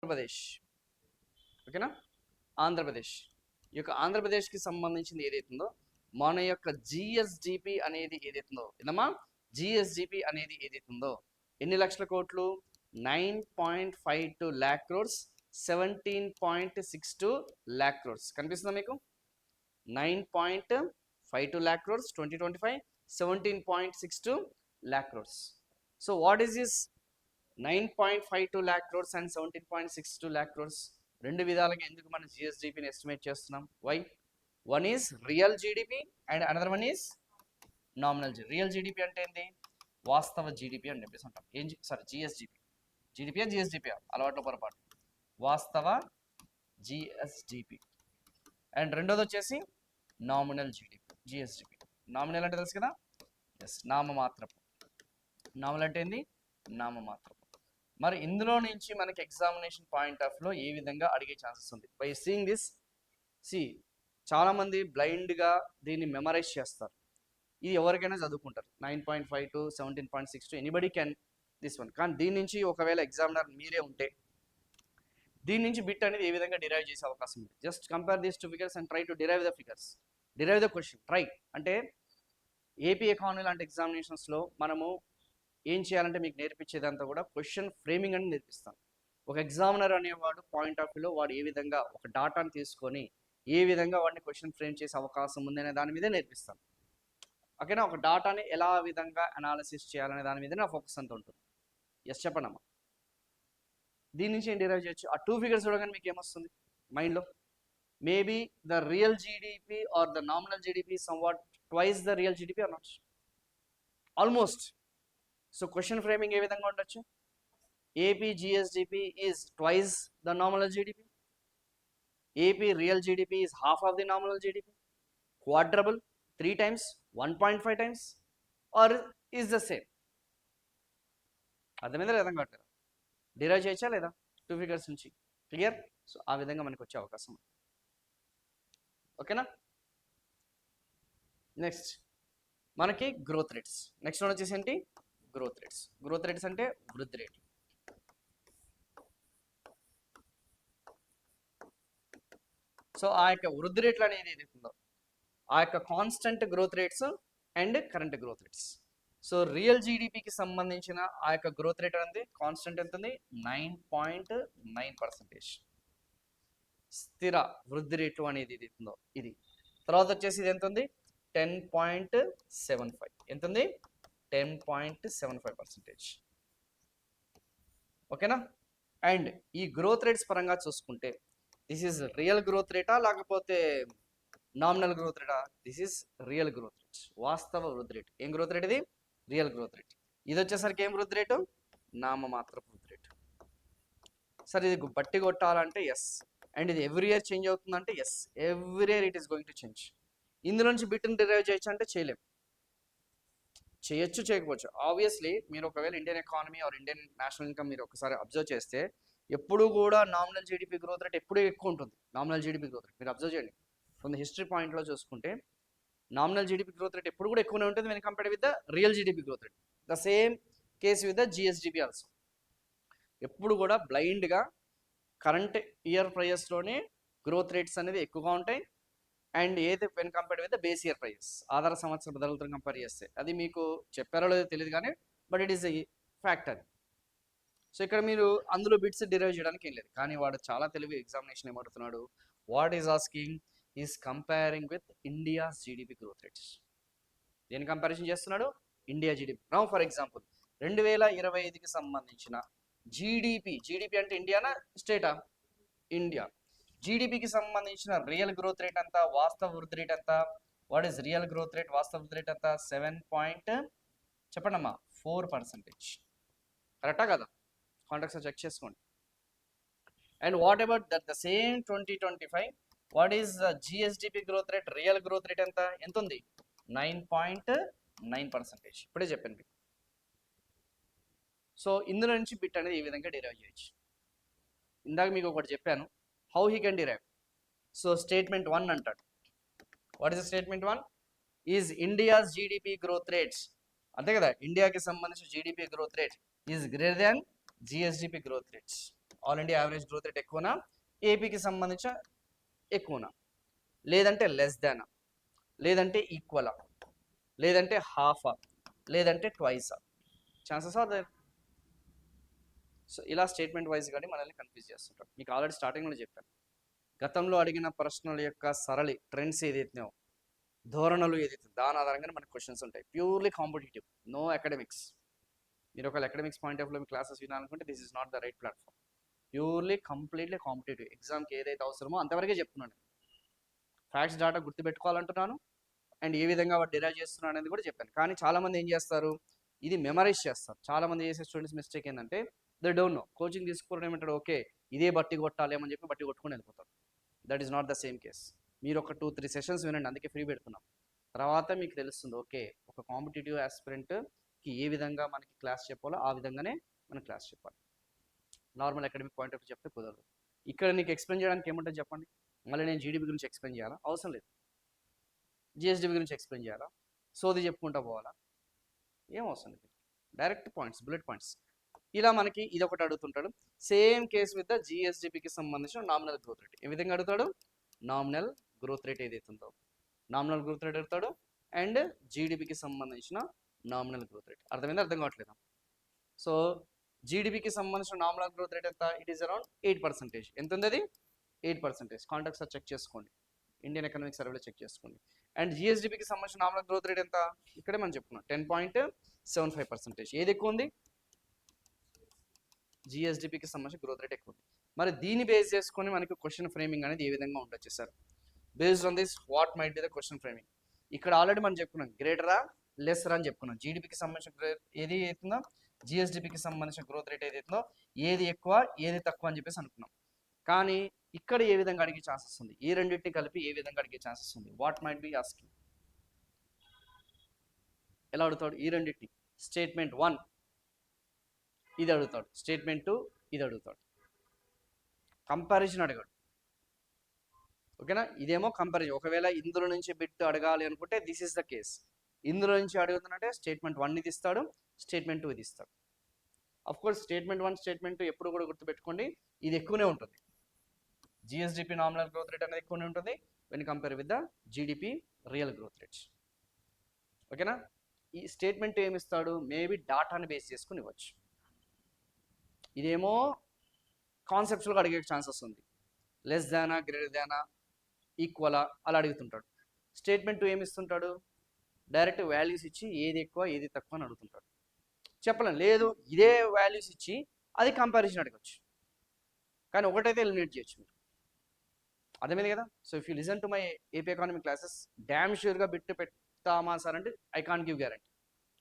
ఆంధ్రప్రదేశ్. ఓకేనా? ఆంధ్రప్రదేశ్. ఈ యొక్క ఆంధ్రప్రదేశ్కి సంబంధించింది ఏదైతుందో మన యొక్క జిఎస్డిపి అనేది ఏదైతుందో ఏందమ్మా, జిఎస్డిపి అనేది ఏదైతుందో ఎన్ని లక్షల కోట్లు? 9.52 lakh crores, 17.62 lakh crores. కనిపిస్తుందా మీకు? 9.52 lakh crores 2025, 17.62 lakh crores. So what is this 9.52 lakh crores and 17.62 lakh crores? రెండు విధాలుగా ఎందుకు మనం జిఎస్డిపిని ఎస్టిమేట్ చేస్తున్నాం? Why? One is real GDP and another one is nominal GDP. Real GDP అంటే ఏంటి? వాస్తవ జీడిపి అని చెప్పేసి అంటాం. జిఎస్డిపి. జీడిపి జిఎస్డిపి అలవాట్లో పొరపాటు. వాస్తవ జిఎస్డిపి. అండ్ రెండోది వచ్చేసి నామినల్ జీడిపి, జిఎస్డిపి. నామినల్ అంటే తెలుసు కదా? ఎస్, నామమాత్రపు. నామినల్ అంటే ఏంది? నామమాత్రపు. మరి ఇందులో నుంచి మనకి ఎగ్జామినేషన్ పాయింట్ ఆఫ్ లో ఏ విధంగా అడిగే ఛాన్సెస్ ఉంది? బై సీయింగ్ దిస్, చాలామంది బ్లైండ్గా దీన్ని మెమరైజ్ చేస్తారు. ఇది ఎవరికైనా చదువుకుంటారు. 9.52, 17.62 ఎనీబడి క్యాన్ దిస్ వన్. కానీ దీని నుంచి ఒకవేళ ఎగ్జామినర్ మీరే ఉంటే దీని నుంచి బిట్ అనేది ఏ విధంగా డిరైవ్ చేసే అవకాశం ఉంది? Just compare these to figures and try to derive the figures, derive the question. Try అంటే ఏపీ ఎకానమీ లాంటి ఎగ్జామినేషన్స్లో మనము ఏం చేయాలంటే మీకు నేర్పించేదంతా కూడా క్వశ్చన్ ఫ్రేమింగ్ అని నేర్పిస్తాను. ఒక ఎగ్జామినర్ అనేవాడు పాయింట్ ఆఫ్ వ్యూలో వాడు ఏ విధంగా ఒక డాటాను తీసుకొని ఏ విధంగా వాడిని క్వశ్చన్ ఫ్రేమ్ చేసే అవకాశం ఉంది అనే దాని మీదే నేర్పిస్తాను. ఓకేనా? ఒక డాటాని ఎలా విధంగా అనాలిసిస్ చేయాలనే దాని మీద నా ఫోకస్ అంతా ఉంటుంది. ఎస్, చెప్పండి అమ్మా. దీని నుంచి ఏం డిరైవ్ చేయొచ్చు? ఆ 2 ఫిగర్స్ చూడగానే మీకు ఏమొస్తుంది మైండ్లో? Maybe the real GDP or the nominal GDP somewhat twice the real GDP or not? Almost. So question framing ఏ విధంగా ఉండొచ్చు? AP GSDP is twice the nominal GDP. AP real GDP is half of the nominal GDP. Quadruple, 3 times, 1.5 times, or is the same. అర్థమైందా? లేదా కావట్లేదు? Derive చేయొచ్చా లేదా 2 figures నుంచి? Clear? So ఆ విధంగా మనకు వచ్చే అవకాశం ఉంది. ఓకేనా? నెక్స్ట్ మనకి గ్రోత్ రేట్స్. నెక్స్ట్ వన్ వచ్చేసి ఏంటి? Growth rates. గ్రోత్ రేట్స్ అంటే వృద్ధి రేట్లు. సో ఆ యొక్క వృద్ధి రేట్లు అనేది ఏదైతుందో ఆ యొక్క constant growth rates and current growth rates. So real జీడిపికి సంబంధించిన ఆ యొక్క గ్రోత్ రేట్ అనేది కాన్స్టెంట్ ఎంత ఉంది? 9.9%. స్థిర వృద్ధి రేటు అనేది ఇది ఉందో ఇది. తర్వాత వచ్చేసి ఇది ఎంత ఉంది? 10.75. ఎంత ఉంది? 10.75%. ఓకేనా? అండ్ ఈ గ్రోత్ రేట్స్ పరంగా చూసుకుంటే దిస్ ఈజ్ రియల్ గ్రోత్ రేటా లేకపోతే నామినల్ గ్రోత్ రేటా? This is real growth rate, వాస్తవ వృద్ధి రేటు. ఏం గ్రోత్ రేట్ ఇది? Real growth rate. ఇది వచ్చేసరికి ఏం వృద్ధి రేటు? నామమాత్రపు వృద్ధి రేటు. సరే, ఇది బట్టి కొట్టాలంటే ఎస్. అండ్ ఇది ఎవ్రీ ఇయర్ చేంజ్ అవుతుందంటే yes, every year it is going to change. ఇందులో నుంచి బిట్ని డిరైవ్ చేయొచ్చు అంటే చేయలేం. చేయొచ్చు, చేయకపోవచ్చు. ఆబ్వియస్లీ మీరు ఒకవేళ Indian economy are Indian national income మీరు ఒకసారి అబ్జర్వ్ చేస్తే ఎప్పుడు కూడా నామినల్ జీడిపి గ్రోత్ రేట్ ఎప్పుడూ ఎక్కువ ఉంటుంది. నామినల్ జీడిపి గ్రోత్ రేట్ మీరు అబ్జర్వ్ చేయండి. ఫ్రమ్ ద హిస్టరీ పాయింట్లో చూసుకుంటే నామినల్ జీడిపి గ్రోత్ రేట్ ఎప్పుడు కూడా ఎక్కువనే ఉంటుంది when compared with the real GDP growth rate. The same case with the GSDP also. ఎప్పుడు కూడా బ్లైండ్గా కరెంట్ ఇయర్ ప్రైజెస్లోనే గ్రోత్ రేట్స్ అనేది ఎక్కువగా ఉంటాయి. అండ్ ఏది when compared with the base year prices, ఆధార సంవత్సరం బదులుతో కంపేర్ చేస్తే. అది మీకు చెప్పారో లేదో తెలియదు కానీ but it is a factor. So ఇక్కడ మీరు అందులో బిట్స్ డిరైవ్ చేయడానికి ఏం లేదు. కానీ వాడు చాలా తెలివి ఎగ్జామినేషన్ ఏమడుతున్నాడు? What is asking is comparing with India's GDP growth rates. దేని కంపారిజన్ చేస్తున్నాడు? India GDP. Now for example 2025కి సంబంధించిన జీడిపి అంటే ఇండియానా స్టేటా? ఇండియా. జీడిపికి సంబంధించిన రియల్ గ్రోత్ రేట్ అంతా, వాస్తవ వృద్ధి రేట్ అంతా. What is real growth rate, వాస్తవ వృద్ధి రేట్ అంతా? 7. చెప్పండి అమ్మా, 4%. కరెక్టా కదా? కాంటాక్ట్స్ చెక్ చేసుకోండి. And what about that the same 2025 what is GSDP growth rate, real growth rate ఎంత ఉంది? 9.9%. ఇప్పుడే చెప్పండి మీకు. సో ఇందులో నుంచి బిట్ అనేది ఈ విధంగా డిరైవ్ చేయొచ్చు. ఇందాక మీకు ఒకటి చెప్పాను, how he can derive. So statement 1 అంటాడు. What is statement 1? Is India's GDP growth rates. అంతే కదా? ఇండియాకి సంబంధించిన GDP growth rate is greater than GSDP growth rates. All India average growth rate ఎక్కువనా, ఏపీకి సంబంధించిన ఎక్కువనా, లేదంటే లెస్ దానా, లేదంటే ఈక్వలా, లేదంటే హాఫా, లేదంటే ట్వైసా? Chances are there. సో ఇలా స్టేట్మెంట్ వైజ్ కానీ మనల్ని కన్ఫ్యూజ్ చేస్తుంటారు. మీకు ఆల్రెడీ స్టార్టింగ్లో చెప్పాను, గతంలో అడిగిన ప్రశ్నల యొక్క సరళి ట్రెండ్స్ ఏదైతే ధోరణులు ఏదైతే దాని ఆధారంగానే మనకు క్వశ్చన్స్ ఉంటాయి. Purely competitive, no academics. మీరు ఒక అకాడమిక్స్ పాయింట్ ఆఫ్ మీ క్లాసెస్ వినాలనుకుంటే this is not the right platform. Purely completely competitive, ఎగ్జామ్కి ఏదైతే అవసరమో అంతవరకే చెప్తున్నాను. ఫ్యాక్ట్స్ డాటా గుర్తుపెట్టుకోవాలంటున్నాను, అండ్ ఏ విధంగా వాడు డిరైవ్ చేస్తున్నాను అనేది కూడా చెప్పాను. కానీ చాలామంది ఏం చేస్తారు, ఇది మెమరైజ్ చేస్తారు. చాలామంది చేసే స్టూడెంట్స్ మిస్టేక్ ఏంటంటే దే డోంట్ నో. కోచింగ్ తీసుకోవడం ఏమంటాడు, ఓకే ఇదే బట్టి కొట్టాలి అని చెప్పి బట్టి కొట్టుకొని వెళ్ళిపోతారు. That is not the same case. మీరు ఒక 2-3 సెషన్స్ వినండి, అందుకే ఫ్రీ పెడుతున్నాం. తర్వాత మీకు తెలుస్తుంది, ఓకే ఒక కాంపిటేటివ్ ఆస్పిరెంట్కి ఏ విధంగా మనకి క్లాస్ చెప్పాలో ఆ విధంగానే మనం క్లాస్ చెప్పాలి. నార్మల్ అకాడమిక్ పాయింట్ ఆఫ్ చెప్తే కుదరదు. ఇక్కడ నీకు ఎక్స్ప్లెయిన్ చేయడానికి ఏముంటుంది చెప్పండి. మళ్ళీ నేను జీడీపీ గురించి ఎక్స్ప్లెయిన్ చేయాలా? అవసరం లేదు. జిఎస్డిపి గురించి ఎక్స్ప్లెయిన్ చేయాలా? సోది చెప్పుకుంటా పోవాలా? ఏం అవసరం లేదు. Direct points, bullet points. ఇలా మనకి ఇది ఒకటి అడుగుతుంటాడు. సేమ్ కేస్ విత్ ద జిఎస్డిపికి సంబంధించిన నామినల్ గ్రోత్ రేట్. ఏ విధంగా అడుగుతాడు, నామినల్ గ్రోత్ రేట్ ఏదైతే ఉందో నామినల్ గ్రోత్ రేట్ అడుగుతాడు, అండ్ జీడిపికి సంబంధించిన నామినల్ గ్రోత్ రేట్. అర్థమైంది? అర్థం కావట్లేదా? సో జీడిపికి సంబంధించిన నామినల్ గ్రోత్ రేట్ ఎంత? It is around 8%. ఎంత ఉంది అది? 8%. కాంటాక్ట్ సార్ చెక్ చేసుకోండి, ఇండియన్ ఎకనామిక్ సర్వేలో చెక్ చేసుకోండి. అండ్ జిఎస్డిపికి సంబంధించిన నామినల్ గ్రోత్ రేట్ ఎంత? ఇక్కడే మనం చెప్పుకున్నాం 10.75%. ఏది ఎక్కువ ఉంది? జిఎస్డిపికి సంబంధించిన గ్రోత్ రేట్ ఎక్కువ ఉంది. మరి దీన్ని బేస్ చేసుకొని మనకి క్వశ్చన్ ఫ్రేమింగ్ అనేది ఏ విధంగా ఉండొచ్చు sir? Based on this what might be the question framing. ఇక్కడ ఆల్రెడీ మనం చెప్పుకున్నాం, గ్రేటరా లెస్సరా అని చెప్పుకున్నాం. జీడిపికి సంబంధించిన ఏది అవుతుందో, జిఎస్డిపికి సంబంధించిన గ్రోత్ రేట్ ఏదైతుందో ఏది ఎక్కువ ఏది తక్కువ అని చెప్పేసి అనుకున్నాం. కానీ ఇక్కడ ఏ విధంగా అడిగే ఛాన్సెస్ ఉంది, ఈ రెండింటిని కలిపి ఏ విధంగా అడిగే ఛాన్సెస్ ఉంది? What might be asking. ఎలా అడుగుతాడు? ఈ రెండింటిని స్టేట్మెంట్ 1 ఇది అడుగుతాడు, స్టేట్మెంట్ 2 ఇది అడుగుతాడు. కంపారిజన్ అడగాడు. ఓకేనా? ఇదేమో కంపారిజన్. ఒకవేళ ఇందులో నుంచి బిట్ అడగాలి అనుకుంటే దిస్ ఇస్ ద కేస్. ఇందులో నుంచి అడుగుతుందంటే స్టేట్మెంట్ 1 ఇది ఇస్తాడు, స్టేట్మెంట్ 2 ఇది ఇస్తాడు. అఫ్ కోర్స్ స్టేట్మెంట్ 1 స్టేట్మెంట్ 2 ఎప్పుడు కూడా గుర్తుపెట్టుకోండి, ఇది ఎక్కువనే ఉంటుంది. జిఎస్డిపి నామినల్ గ్రోత్ రేట్ అనేది ఎక్కువనే ఉంటుంది when compare with the GDP real growth rates. ఓకేనా? ఈ స్టేట్మెంట్ ఏమి ఇస్తాడు, మేబీ డాటాని బేస్ చేసుకుని ఇవ్వచ్చు. ఇదేమో కాన్సెప్చువల్గా అడిగే ఛాన్సెస్ ఉంది, లెస్ దానా, గ్రేటర్ దానా, ఈక్వలా అలా అడుగుతుంటాడు. స్టేట్మెంట్ 2 ఏమి ఇస్తుంటాడు, డైరెక్ట్ వాల్యూస్ ఇచ్చి ఏది ఎక్కువ ఏది తక్కువ అని అడుగుతుంటాడు. చెప్పలేం, లేదు ఇదే వాల్యూస్ ఇచ్చి అది కంపారిజన్ అడగచ్చు, కానీ ఒకటైతే ఎలిమినేట్ చేయొచ్చు మీరు. అర్థమైంది కదా? So if you listen to my AP economic classes, damn ష్యూర్గా బిట్ పెడతామా సార్ అంటే ఐ కాంట్ గివ్ గ్యారంటీ.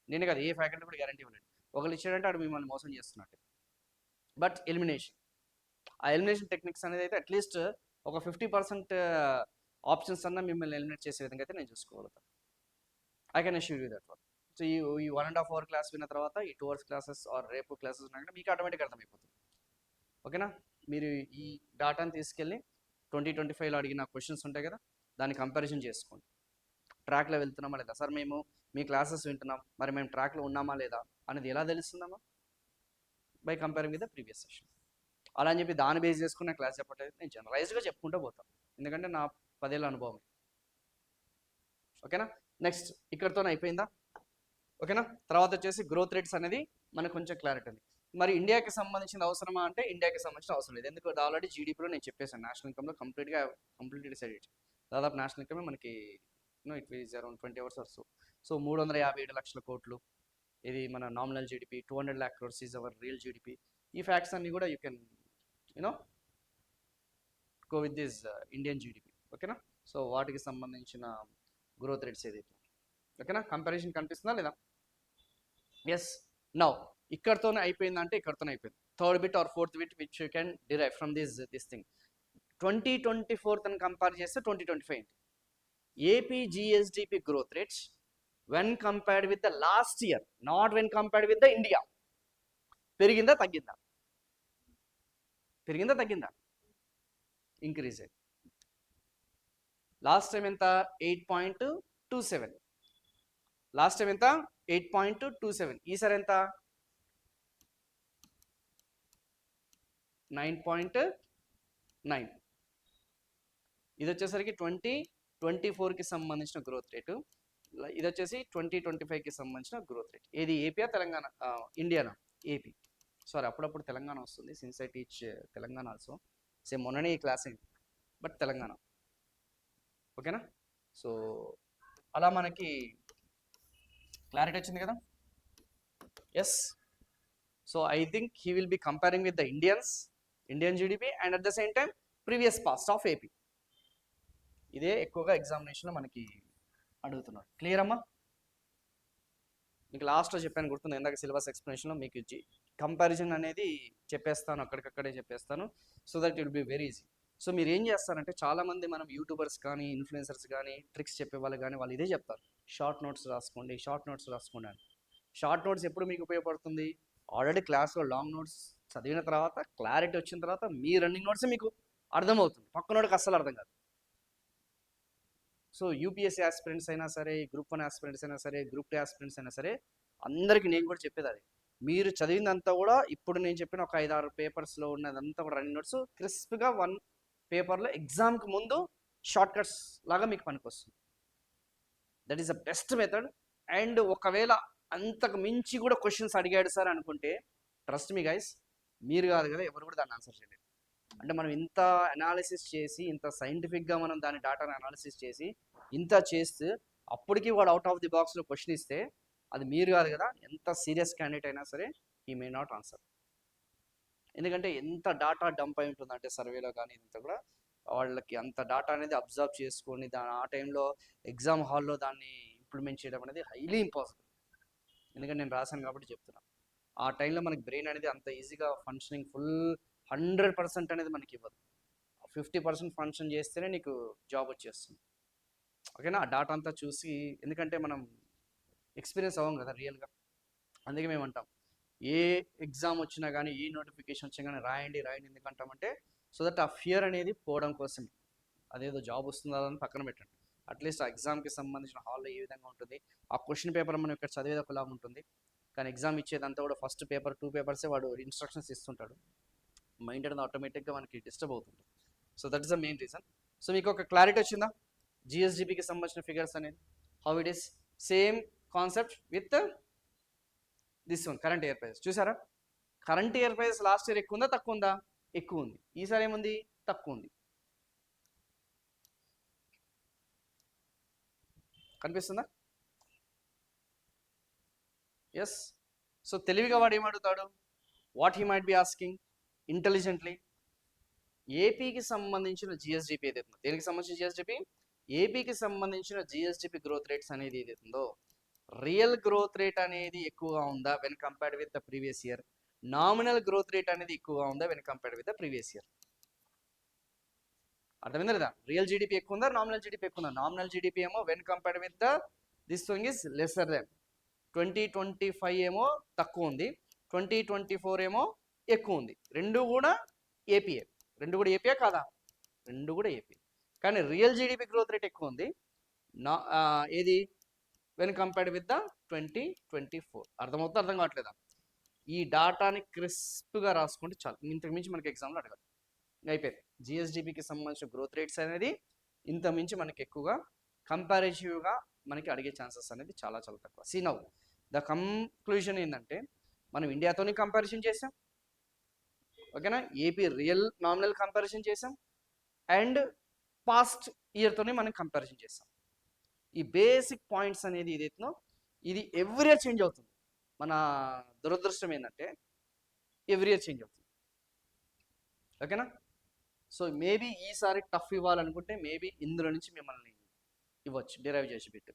నేనే కదా, ఏ ఫ్యాకల్టీ కూడా గ్యారంటీ ఇవ్వలేదు. ఒకళ్ళు ఇచ్చాడంటే అటు మిమ్మల్ని మోసం చేస్తున్నట్టు. బట్ ఎలిమినేషన్, ఆ ఎలిమినేషన్ టెక్నిక్స్ అనేది అయితే అట్లీస్ట్ ఒక 50% ఆప్షన్స్ అన్నా మిమ్మల్ని ఎలిమినేట్ చేసే విధంగా అయితే నేను చూసుకోగలుగుతాను. I can assure you that one. So ఈ 1.5 hour క్లాస్ విన్న తర్వాత ఈ 2 hours క్లాసెస్ ఆర్ రేపు క్లాసెస్ ఉన్నాక మీకు ఆటోమేటిక్గా అర్థమైపోతుంది. ఓకేనా? మీరు ఈ డాటాని తీసుకెళ్ళి 2025లో అడిగిన క్వశ్చన్స్ ఉంటాయి కదా, దాన్ని కంపారిజన్ చేసుకోండి. ట్రాక్లో వెళ్తున్నామా లేదా? సార్ మేము మీ క్లాసెస్ వింటున్నాం, మరి మేము ట్రాక్లో ఉన్నామా లేదా అనేది ఎలా తెలుస్తుందమ్మా? By comparing with the previous session. అలా అని చెప్పి దాన్ని బేస్ చేసుకున్న క్లాస్ చెప్పట్లేదు, నేను జనరలైజ్గా చెప్పుకుంటూ పోతాను, ఎందుకంటే నా 10 ఏళ్ళ అనుభవం. ఓకేనా? నెక్స్ట్ ఇక్కడితోనే అయిపోయిందా? ఓకేనా? తర్వాత వచ్చేసి గ్రోత్ రేట్స్ అనేది మనకు కొంచెం క్లారిటీ ఉంది. మరి ఇండియాకి సంబంధించిన అవసరమా అంటే ఇండియాకి సంబంధించిన అవసరం లేదు. ఎందుకంటే ఆల్రెడీ జీడీపీలో నేను చెప్పేసాను, నేషనల్ ఇన్కమ్లో కంప్లీట్లీ డిసైడెడ్. దాదాపు నేషనల్ ఇన్కమే మనకి it is around 20 hours or so. So 357 లక్షల కోట్లు ఇది మన nominal GDP. 200 lakh crores is our real GDP. ఈ ఫ్యాక్ట్స్ అన్ని కూడా you can go with this Indian GDP. ఓకేనా? సో వాటికి సంబంధించిన గ్రోత్ రేట్స్ ఏదైతే, ఓకేనా? కంపారిజన్ కనిపిస్తుందా లేదా? ఎస్. నౌ ఇక్కడతోనే అయిపోయిందంటే ఇక్కడతోనే అయిపోయింది. Third bit or fourth bit which you can derive from this thing. 2024 అని కంపేర్ చేస్తే 2025 ఏంటి? AP GSDP growth rates when compared with the last year, not when compared with the India, పెరిగిందా తగ్గిందా? పెరిగిందా తగ్గిందా? Increase అయింది. లాస్ట్ టైం ఎంత? 8.27. Last time ఎంత? 8.27. ఈసారి ఎంత? 9.9. ఇది వచ్చేసరికి 2024కి సంబంధించిన గ్రోత్ రేటు. ఇది వచ్చేసి 2025కి సంబంధించిన గ్రోత్ రేట్. ఏది ఏపీయా తెలంగాణ? ఇండియానా? ఏపీ. సారీ, అప్పుడప్పుడు తెలంగాణ వస్తుంది, since I teach Telangana also. Same మొన్ననే ఈ క్లాస్ అయింది, బట్ తెలంగాణ. ఓకేనా? సో అలా మనకి క్లారిటీ వచ్చింది కదా. Yes. So I think he will be comparing with the Indian GDP and at the same time previous past of AP. ఇదే ఎక్కువగా ఎగ్జామినేషన్లో మనకి అడుగుతున్నారు. క్లియర్ అమ్మా? మీకు లాస్ట్లో చెప్పాను, గుర్తుంది ఇందాక సిలబస్ ఎక్స్ప్లెనేషన్లో మీకు కంపారిజన్ అనేది చెప్పేస్తాను, అక్కడికక్కడే చెప్పేస్తాను, so that it will be very easy. So మీరు ఏం చేస్తారంటే, చాలామంది మనం యూట్యూబర్స్ కానీ ఇన్ఫ్లుయెన్సర్స్ కానీ ట్రిక్స్ చెప్పే వాళ్ళు కానీ వాళ్ళు ఇదే చెప్తారు, షార్ట్ నోట్స్ రాసుకోండి అని. షార్ట్ నోట్స్ ఎప్పుడు మీకు ఉపయోగపడుతుంది? ఆల్రెడీ క్లాస్లో లాంగ్ నోట్స్ చదివిన తర్వాత, క్లారిటీ వచ్చిన తర్వాత మీ రన్నింగ్ నోట్స్ మీకు అర్థమవుతుంది, పక్కనోడికి అస్సలు అర్థం కాదు. సో యూపీఎస్సీ ఆస్పిరెంట్స్ అయినా సరే, గ్రూప్ 1 ఆస్పిరెంట్స్ అయినా సరే, గ్రూప్ 2 ఆస్పిరెంట్స్ అయినా సరే, అందరికీ నేను కూడా చెప్పేది అది. మీరు చదివిందంతా కూడా ఇప్పుడు నేను చెప్పిన ఒక 5-6 పేపర్స్లో ఉన్నదంతా కూడా రన్నింగ్ నోట్స్ క్రిస్ప్గా 1 పేపర్లో ఎగ్జామ్కి ముందు షార్ట్ కట్స్ లాగా మీకు పనికొస్తుంది. That is the best method. And ఒకవేళ అంతకు మించి కూడా క్వశ్చన్స్ అడిగాడు సార్ అనుకుంటే, ట్రస్ట్ మీ గైస్, మీరు కాదు కదా ఎవరు కూడా దాన్ని ఆన్సర్ చేయలేదు. అంటే మనం ఇంత అనాలిసిస్ చేసి, ఇంత సైంటిఫిక్గా మనం దాని డాటాని అనాలిసిస్ చేసి, ఇంత చేస్తే అప్పటికి వాడు అవుట్ ఆఫ్ ది బాక్స్లో క్వశ్చన్ ఇస్తే, అది మీరు కాదు కదా, ఎంత సీరియస్ క్యాండిడేట్ అయినా సరే హీ మే నాట్ ఆన్సర్. ఎందుకంటే ఎంత డాటా డంప్ అయి ఉంటుందంటే సర్వేలో కానీ ఇంత కూడా, వాళ్ళకి అంత డాటా అనేది అబ్జర్వ్ చేసుకొని ఆ టైంలో ఎగ్జామ్ హాల్లో దాన్ని ఇంప్లిమెంట్ చేయడం అనేది హైలీ ఇంపాసిబుల్. ఎందుకంటే నేను రాశాను కాబట్టి చెప్తున్నాను. ఆ టైంలో మనకి బ్రెయిన్ అనేది అంత ఈజీగా ఫంక్షనింగ్ ఫుల్ 100% అనేది మనకి ఇవ్వదు. 50% ఫంక్షన్ చేస్తేనే నీకు జాబ్ వచ్చేస్తుంది. ఓకేనా? ఆ డాటా అంతా చూసి, ఎందుకంటే మనం ఎక్స్పీరియన్స్ అవ్వం కదా రియల్గా. అందుకే మేము అంటాం, ఏ ఎగ్జామ్ వచ్చినా కానీ, ఏ నోటిఫికేషన్ వచ్చినా కానీ రాయండి ఎందుకంటామంటే, సో దట్ ఆ ఫియర్ అనేది పోవడం కోసం. అదేదో జాబ్ వస్తుందా అని పక్కన పెట్టండి, అట్లీస్ట్ ఆ ఎగ్జామ్కి సంబంధించిన హాల్లో ఏ విధంగా ఉంటుంది, ఆ క్వశ్చన్ పేపర్ మనం ఇక్కడ చదివేది ఒకలాగా ఉంటుంది, కానీ ఎగ్జామ్ ఇచ్చేదంతా కూడా ఫస్ట్ పేపర్ 2 పేపర్సే వాడు ఇన్స్ట్రక్షన్స్ ఇస్తుంటాడు. మైండ్ అనేది ఆటోమేటిక్గా మనకి డిస్టర్బ్ అవుతుంది. So that is the main reason. So మీకు ఒక క్లారిటీ వచ్చిందా జిఎస్డిపికి సంబంధించిన ఫిగర్స్ అనేది? How it is same concept with this one, current year prices. చూసారా? Current year prices last year ఎక్కువ ఉందా తక్కువ ఉందా? ఎక్కువ ఉంది. ఈసారి ఏముంది? తక్కువ ఉంది. కనిపిస్తుందా? ఎస్. సో తెలివిగా వాడు ఏమడుగుతాడు? What he might be asking intelligently, ఏపీకి సంబంధించిన జిఎస్డిపి ఏదైతుందో, దేనికి సంబంధించిన జిఎస్డిపి? ఏపీకి సంబంధించిన జిఎస్డిపి గ్రోత్ రేట్స్ అనేది ఏదైతుందో, రియల్ గ్రోత్ రేట్ అనేది ఎక్కువగా ఉందా when compared with the previous year? Nominal growth rate అనేది ఎక్కువగా ఉందా when compared with the previous year? అర్థమైందా లేదా? రియల్ జీడిపి ఎక్కువ ఉందా, నామినల్ జీడిపి ఎక్కువ ఉందా? నామినల్ జీడిపి ఏమో when compared with the this thing is lesser then. 2025 ఏమో తక్కువ ఉంది, 2024 ఏమో ఎక్కువ ఉంది. రెండు కూడా ఏపీఏ. రెండు కూడా ఏపీఏ కాదా? రెండు కూడా ఏపీ. కానీ రియల్ జీడిపి గ్రోత్ రేట్ ఎక్కువ ఉంది నా ఏది వెన్ కంపేర్డ్ విత్ ద 2024. అర్థమవుతుందా అర్థం కావట్లేదా? ఈ డాటాని క్రిస్ప్గా రాసుకుంటే చాలు, ఇంతకు మించి మనకి ఎగ్జామ్లో అడగాలి. అయిపోయింది. జిఎస్డిపికి సంబంధించిన గ్రోత్ రేట్స్ అనేది ఇంత మించి మనకి ఎక్కువగా కంపారిటివ్గా మనకి అడిగే ఛాన్సెస్ అనేది చాలా చాలా తక్కువ. సీ నౌ ద కంక్లూజన్ ఏంటంటే, మనం ఇండియాతోని కంపారిజన్ చేసాం, ఓకేనా, ఏపీ రియల్ నామినల్ కంపారిజన్ చేసాం, అండ్ పాస్ట్ ఇయర్తోనే మనం కంపారిజన్ చేసాం. ఈ బేసిక్ పాయింట్స్ అనేది ఏదైతుందో ఇది ఎవ్రీ ఇయర్ చేంజ్ అవుతుంది. మన దురదృష్టం ఏంటంటే ఎవ్రీ ఇయర్ చేంజ్ అవుతుంది. ఓకేనా? సో మేబీ ఈసారి టఫ్ ఇవ్వాలనుకుంటే మేబీ ఇందులో నుంచి మిమ్మల్ని ఇవ్వచ్చు, డిరైవ్ చేసి పెట్టి.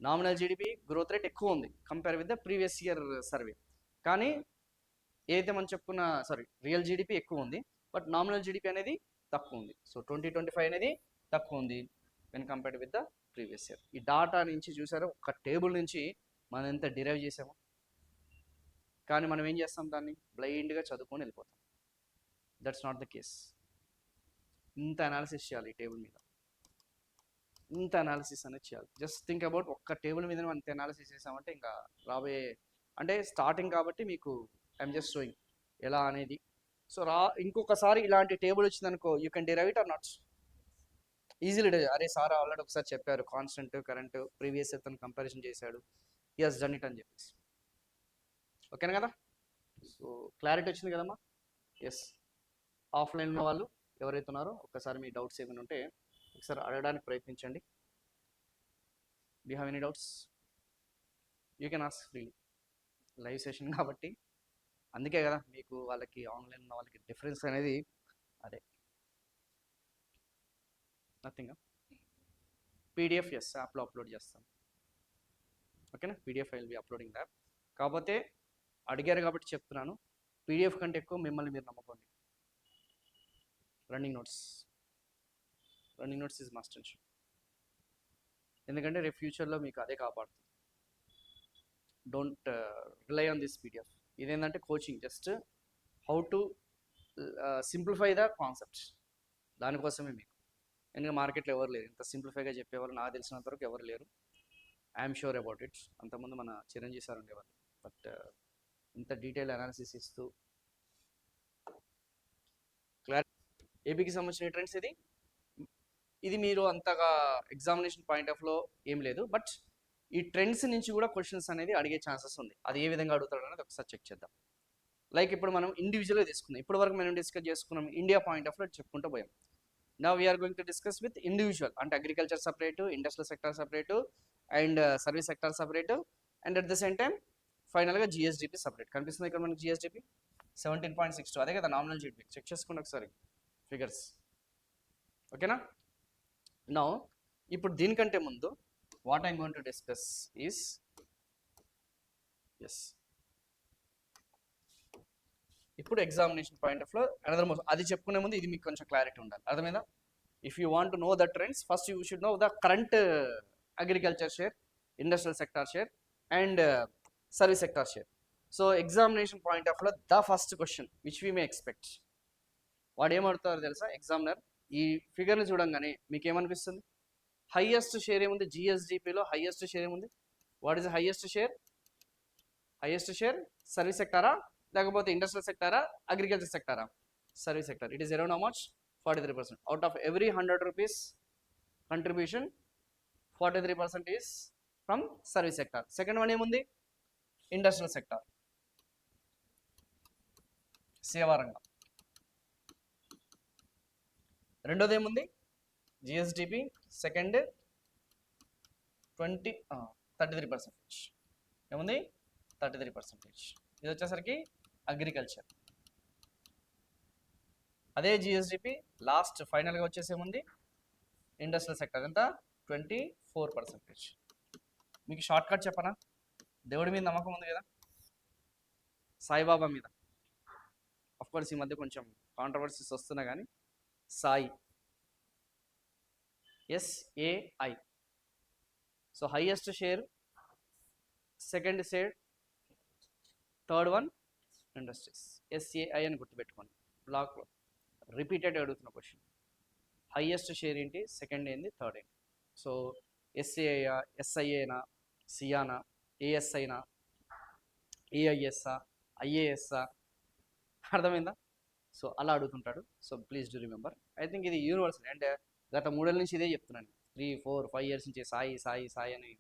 నామినల్ జీడిపి గ్రోత్ రేట్ ఎక్కువ ఉంది compare with the previous year survey, కానీ ఏదైతే మనం చెప్పుకున్న రియల్ జీడిపి ఎక్కువ ఉంది, బట్ నామినల్ జీడిపి అనేది తక్కువ ఉంది. సో 2025 అనేది తక్కువ ఉంది when compared with the previous year. ఈ డాటా నుంచి చూసారో, ఒక టేబుల్ నుంచి మనం ఎంత డిరైవ్ చేసామో, కానీ మనం ఏం చేస్తాం, దాన్ని బ్లైండ్గా చదువుకొని వెళ్ళిపోతాం. That's not the case. ఇంత అనాలిసిస్ చేయాలి ఈ టేబుల్ మీద, ఇంత అనాలిసిస్ అనేది చేయాలి. జస్ట్ థింక్ అబౌట్, ఒక్క టేబుల్ మీద మనం ఇంత అనాలిసిస్ చేసామంటే ఇంకా రాబోయే, అంటే స్టార్టింగ్ కాబట్టి మీకు ఐఎమ్ జస్ట్ షోయింగ్ ఎలా అనేది. సో ఇంకొకసారి ఇలాంటి టేబుల్ వచ్చిందనుకో, you can derive it or not easily. అరే సార్ ఆల్రెడీ ఒకసారి చెప్పారు, కాన్స్టెంట్ కరెంట్ ప్రీవియస్ అతను కంపారిజన్ చేశాడు, హీ హాస్ డన్ ఇట్ అని చెప్పేసి. ఓకేనా కదా? సో క్లారిటీ వచ్చింది కదమ్మా? ఎస్. ఆఫ్లైన్లో వాళ్ళు ఎవరైతే ఉన్నారో ఒకసారి మీ డౌట్స్ ఏమైనా ఉంటే ఒకసారి అడగడానికి ప్రయత్నించండి. Do have any doubts? You can ask freely. Live session కాబట్టి అందుకే కదా మీకు వాళ్ళకి ఆన్లైన్ ఉన్న వాళ్ళకి డిఫరెన్స్ అనేది అదే. నథింగ్. పీడిఎఫ్ ఎస్ యాప్లో అప్లోడ్ చేస్తాం. ఓకేనా? PDF I will be uploading that. కాకపోతే అడిగారు కాబట్టి చెప్తున్నాను, పీడిఎఫ్ కంటే ఎక్కువ మిమ్మల్ని మీరు నమ్ముకోండి. Running notes is must and should. ఎందుకంటే రేపు ఫ్యూచర్లో మీకు అదే కాపాడుతుంది. Don't rely on this PDF. ఇదేంటంటే coaching, just how to simplify the concepts, దానికోసమే మీకు. ఎందుకంటే మార్కెట్లో ఎవరు లేరు ఇంత సింప్లిఫైగా చెప్పేవాళ్ళు, నాకు తెలిసినంత వరకు ఎవరు లేరు. I'm sure about it. అంతకుముందు మన చిరంజీవి సార్ ఉండేవాళ్ళు, బట్ ఇంత డీటెయిల్ అనాలిసిస్ ఇస్తూ క్లారిటీ. ఏపీకి సంబంధించిన ట్రెండ్స్ ఇది మీరు అంతగా ఎగ్జామినేషన్ పాయింట్ ఆఫ్లో ఏం లేదు, బట్ ఈ ట్రెండ్స్ నుంచి కూడా క్వశ్చన్స్ అనేది అడిగే ఛాన్సెస్ ఉంది. అది ఏ విధంగా అడుగుతాడు అనేది ఒకసారి చెక్ చేద్దాం. లైక్ ఇప్పుడు మనం ఇండివిజువల్గా తీసుకున్నాం, ఇప్పటి వరకు మనం డిస్కస్ చేసుకున్నాం ఇండియా పాయింట్ ఆఫ్లో చెప్పుకుంటూ పోయాం. Now we're going to discuss with individual, అంటే agriculture separate, industrial sector separate, and service sector separate, and at the same time ఫైనల్గా జిఎస్డిపి సపరేట్. కనిపిస్తుంది ఇక్కడ మనకి జిఎస్డిపి 17.62, అదే కదా నామినల్ జీడిపి. చెక్ చేసుకోండి ఒకసారి ఫిగర్స్. ఓకేనా? నౌ ఇప్పుడు దీనికంటే ముందు what I'm going to discuss is yes, ఇప్పుడు ఎగ్జామినేషన్ పాయింట్ ఆఫ్ లో అనదర్ మోస్ట్, అది చెప్పుకునే ముందు ఇది మీకు కొంచెం క్లారిటీ ఉండాలి. అర్థమైందా? If you want to know the trends, first you should know the current agriculture share, industrial sector share, and service sector share. So examination point of లో the first question which we may expect, వాడు ఏమడుతారో తెలుసా examiner? ఈ ఫిగర్ని చూడంగానే మీకు ఏమనిపిస్తుంది? Highest share ఏముంది జిఎస్డిపిలో? హైయెస్ట్ షేర్ ఏముంది? What is highest share? Highest share service సెక్టారా, లేకపోతే ఇండస్ట్రియల్ సెక్టారా, అగ్రికల్చర్ సెక్టారా? Service sector. It is around how much? 43%. Out of every 100 rupees contribution 43% is from service sector. Second one ఏముంది? Industrial sector, సేవారంగం. రెండోది ఏముంది? జిఎస్డిపి. సెకండ్ 33%. ఏముంది? 33%. ఇది వచ్చేసరికి అగ్రికల్చర్. అదే జిఎస్డిపి లాస్ట్ ఫైనల్గా వచ్చేసి ఏముంది? Industrial sector. ఎంత? 24%. మీకు షార్ట్ కట్ చెప్పనా? దేవుడి మీద నమ్మకం ఉంది కదా, సాయిబాబా మీద. అఫ్కోర్స్ ఈ మధ్య కొంచెం కాంట్రవర్సీస్ వస్తున్నా కానీ SAI, SAI. So highest share, second share, third one industries. SAI అని గుర్తుపెట్టుకోండి. బ్లాక్లో రిపీటెడ్ అడుగుతున్న క్వశ్చన్. హైయెస్ట్ షేర్ ఏంటి, సెకండ్ ఏంటి, థర్డ్ ఏంటి? సో SAIనా, SIAనా, సియానా, ASIనా, AISా, IASా? అర్థమైందా? సో అలా అడుగుతుంటాడు. So please do remember. I think ఇది యూనివర్సల్, అండ్ గత 3 ఏళ్ళ నుంచి ఇదే చెప్తున్నాను. 3, 4, 5 ఇయర్స్ నుంచి సాయి సాయి సాయి అని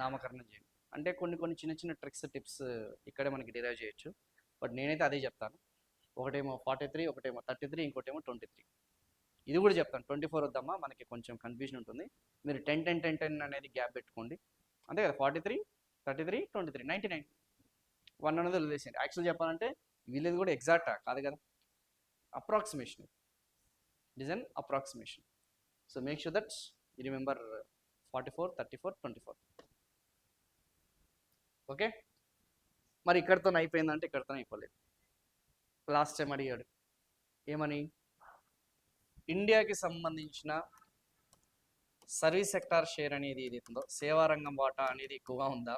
నామకరణం చేయండి. అంటే కొన్ని చిన్న చిన్న ట్రిక్స్, టిప్స్ ఇక్కడే మనకి డిరైవ్ చేయొచ్చు. బట్ నేనైతే అదే చెప్తాను. ఒకటేమో 43, ఒకటేమో 33, ఇంకోటేమో 23. ఇది కూడా చెప్తాను. 24 వద్దమ్మా, మనకి కొంచెం కన్ఫ్యూజన్ ఉంటుంది. మీరు 10, 10, 10, 10 అనేది గ్యాప్ పెట్టుకోండి. అంతే కదా? 43, 33, 23, 99. 1 అనేది వదిలేసేయండి. యాక్చువల్ చెప్పాలంటే వీళ్ళది కూడా ఎగ్జాక్టా కాదు కదా, approximation. It is an approximation. So make sure that you remember 44, 34, 24. Okay? మరి ఇక్కడితో అయిపోయిందంటే ఇక్కడితో అయిపోలేదు. లాస్ట్ టైం అడిగాడు ఏమని, ఇండియాకి సంబంధించిన సర్వీస్ సెక్టార్ షేర్ అనేది ఏది ఉందో, సేవారంగం వాటా అనేది ఎక్కువగా ఉందా,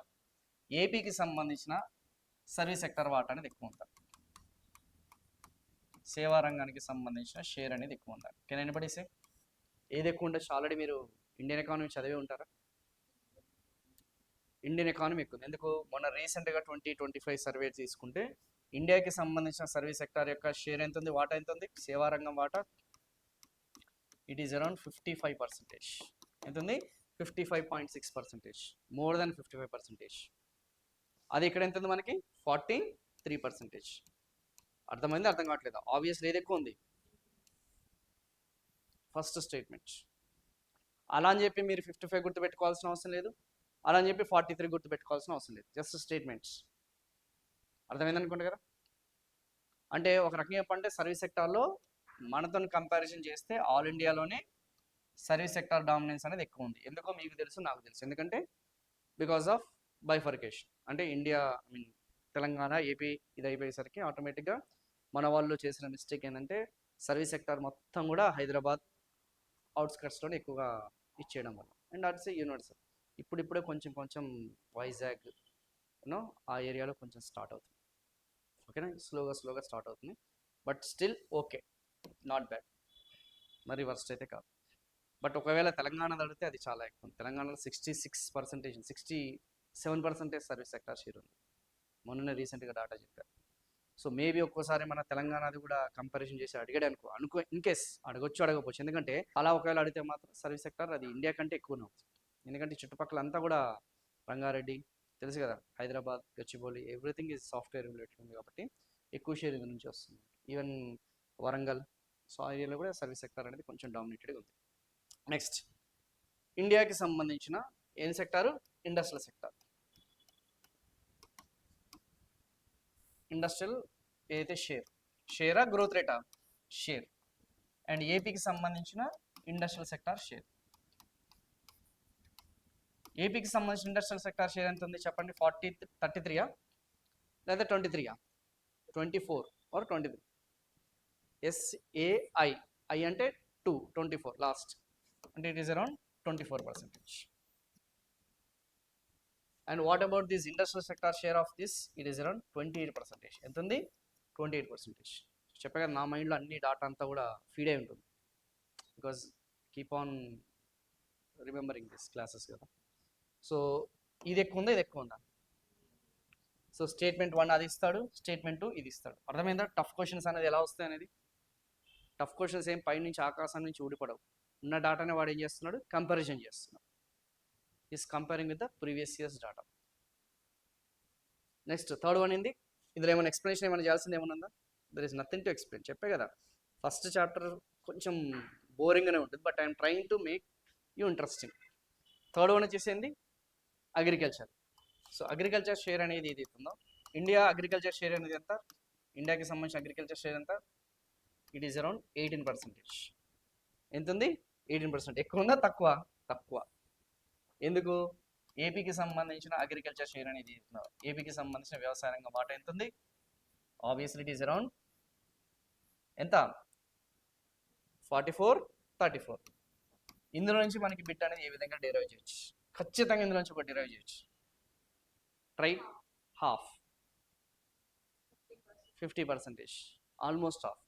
ఏపీకి సంబంధించిన సర్వీస్ సెక్టార్ వాటా అనేది ఎక్కువ ఉందా, సేవారంగానికి సంబంధించిన షేర్ అనేది ఎక్కువ ఉందా? కెన్ ఎనీబడీ సే? ఏది ఎక్కువ ఉండొచ్చు? ఆల్రెడీ మీరు ఇండియన్ ఎకానమీ చదివే ఉంటారా? ఇండియన్ ఎకానమీ ఎక్కువ. ఎందుకు? మొన్న రీసెంట్గా 2025 సర్వే తీసుకుంటే ఇండియాకి సంబంధించిన సర్వీస్ సెక్టార్ యొక్క షేర్ ఎంత ఉంది, వాటా ఎంత ఉంది, సేవారంగం వాటా ఇట్ ఈస్ అరౌండ్ 55%. ఎంత ఉంది, 55.6%, మోర్ దెన్ 55%. అది ఇక్కడ ఎంత ఉంది మనకి, 43%. అర్థమైంది, అర్థం కావట్లేదు, ఆబ్వియస్లీ ఏది ఎక్కువ ఉంది, ఫస్ట్ స్టేట్మెంట్. అలా అని చెప్పి మీరు 55 గుర్తు పెట్టుకోవాల్సిన అవసరం లేదు, అలా అని చెప్పి 43 గుర్తు పెట్టుకోవాల్సిన అవసరం లేదు, జస్ట్ స్టేట్మెంట్స్. అర్థమైంది అనుకోండి కదా. అంటే ఒక రకంగా చెప్పంటే సర్వీస్ సెక్టార్లో మనతో కంపారిజన్ చేస్తే ఆల్ ఇండియాలోనే సర్వీస్ సెక్టార్ డామినెన్స్ అనేది ఎక్కువ ఉంది. ఎందుకో మీకు తెలుసు, నాకు తెలుసు, ఎందుకంటే బికాస్ ఆఫ్ బైఫర్కేషన్. అంటే India, I mean Telangana, AP ఇది అయిపోయేసరికి ఆటోమేటిక్గా మన వాళ్ళు చేసిన మిస్టేక్ ఏంటంటే సర్వీస్ సెక్టార్ మొత్తం కూడా హైదరాబాద్ అవుట్స్కట్స్లోనే ఎక్కువగా ఇచ్చేయడం వల్ల. And అట్స్ universal. ఇప్పుడిప్పుడే కొంచెం కొంచెం వైజాగ్ యూనో ఆ ఏరియాలో కొంచెం స్టార్ట్ అవుతుంది. ఓకేనా, స్లోగా స్టార్ట్ అవుతుంది. But still okay, not bad, మరి వర్స్ట్ అయితే కాదు. బట్ ఒకవేళ తెలంగాణ తడితే అది చాలా ఎక్కువ. తెలంగాణలో 66%, 67% సర్వీస్ సెక్టార్ షేర్ ఉంది. మొన్న రీసెంట్గా డాటా చెప్పారు. సో మేబీ ఒక్కోసారి మన తెలంగాణది కూడా కంపారిజన్ చేసి అడిగాడు అనుకో ఇన్ కేస్ అడగొచ్చు, అడగకపోవచ్చు. ఎందుకంటే అలా ఒకవేళ అడిగితే మాత్రం సర్వీస్ సెక్టార్ అది ఇండియా కంటే ఎక్కువనే అవుతుంది. ఎందుకంటే చుట్టుపక్కల అంతా కూడా రంగారెడ్డి తెలుసు కదా, Hyderabad, Gachibowli, everything is software related ఉంది కాబట్టి ఎక్కువ షేర్ ఇందు నుంచి వస్తుంది. ఈవెన్ వరంగల్, సో ఆ ఏరియాలో కూడా సర్వీస్ సెక్టార్ అనేది కొంచెం డామినేటెడ్గా ఉంది. నెక్స్ట్, ఇండియాకి సంబంధించిన ఏం సెక్టారు, ఇండస్ట్రియల్ సెక్టార్. ఇండస్ట్రియల్ ఏదైతే షేరా గ్రోత్ రేటా, షేర్. అండ్ ఏపీకి సంబంధించిన ఇండస్ట్రియల్ సెక్టార్ షేర్. ఏపీకి సంబంధించిన ఇండస్ట్రియల్ సెక్టార్ షేర్ ఎంత ఉంది చెప్పండి, 33 లేదా 23, 24 ఆర్ 23? SAI, ఐ అంటే 2, 24 లాస్ట్, అంటే it is around 24%. And what about this industrial sector share of this, it is around 28%. ఎంత ఉంది, 28%. చెప్పే కదా, నా మైండ్లో అన్ని డాటా అంతా కూడా ఫీడ్ అయి ఉంటుంది, because keep on remembering this classes కదా. సో ఇది ఎక్కువ ఉందా, ఇది ఎక్కువ ఉందా? సో స్టేట్మెంట్ 1 అది ఇస్తాడు, స్టేట్మెంట్ 2 ఇది ఇస్తాడు. అర్థమైందా టఫ్ క్వశ్చన్స్ అనేది ఎలా వస్తాయి అనేది? టఫ్ క్వశ్చన్స్ ఏం పై నుంచి ఆకాశం నుంచి ఊడిపడవు. ఉన్న డాటాని వాడు ఏం చేస్తున్నాడు, కంపారిజన్ చేస్తున్నాడు. Is comparing with the previous years data. Next third one ఏంది, ఇందులో ఏమైనా ఎక్స్ప్లెనేషన్ ఏమైనా చేయాల్సింది ఏమైనా ఉందా? There is nothing to explain. చెప్పే కదా, ఫస్ట్ చాప్టర్ కొంచెం బోరింగ్గానే ఉంటుంది, but I'm trying to make you interesting. Third one వచ్చేసింది అగ్రికల్చర్. సో అగ్రికల్చర్ షేర్ అనేది ఏది ఉందో, ఇండియా అగ్రికల్చర్ షేర్ అనేది ఎంత, ఇండియాకి సంబంధించిన అగ్రికల్చర్ షేర్ ఎంత, ఇట్ ఈస్ అరౌండ్ 18%. ఎంత ఉంది, 18%. ఎక్కువ ఉందా, తక్కువ? తక్కువ. ఎందుకు? ఏపీకి సంబంధించిన అగ్రికల్చర్ షేర్ అనేది ఏపీకి సంబంధించిన వ్యవసాయ రంగం వాటా ఎంత ఉంది, ఆబ్వియస్లీ ఇట్ ఈస్ అరౌండ్ ఎంత, 44, 34. ఇందులో నుంచి మనకి బిట్ అనేది ఏ విధంగా డెరైవ్ చేయొచ్చు, ఖచ్చితంగా ఇందులో నుంచి ఒక డెరైవ్ చేయొచ్చు. Try half, 50%, almost half.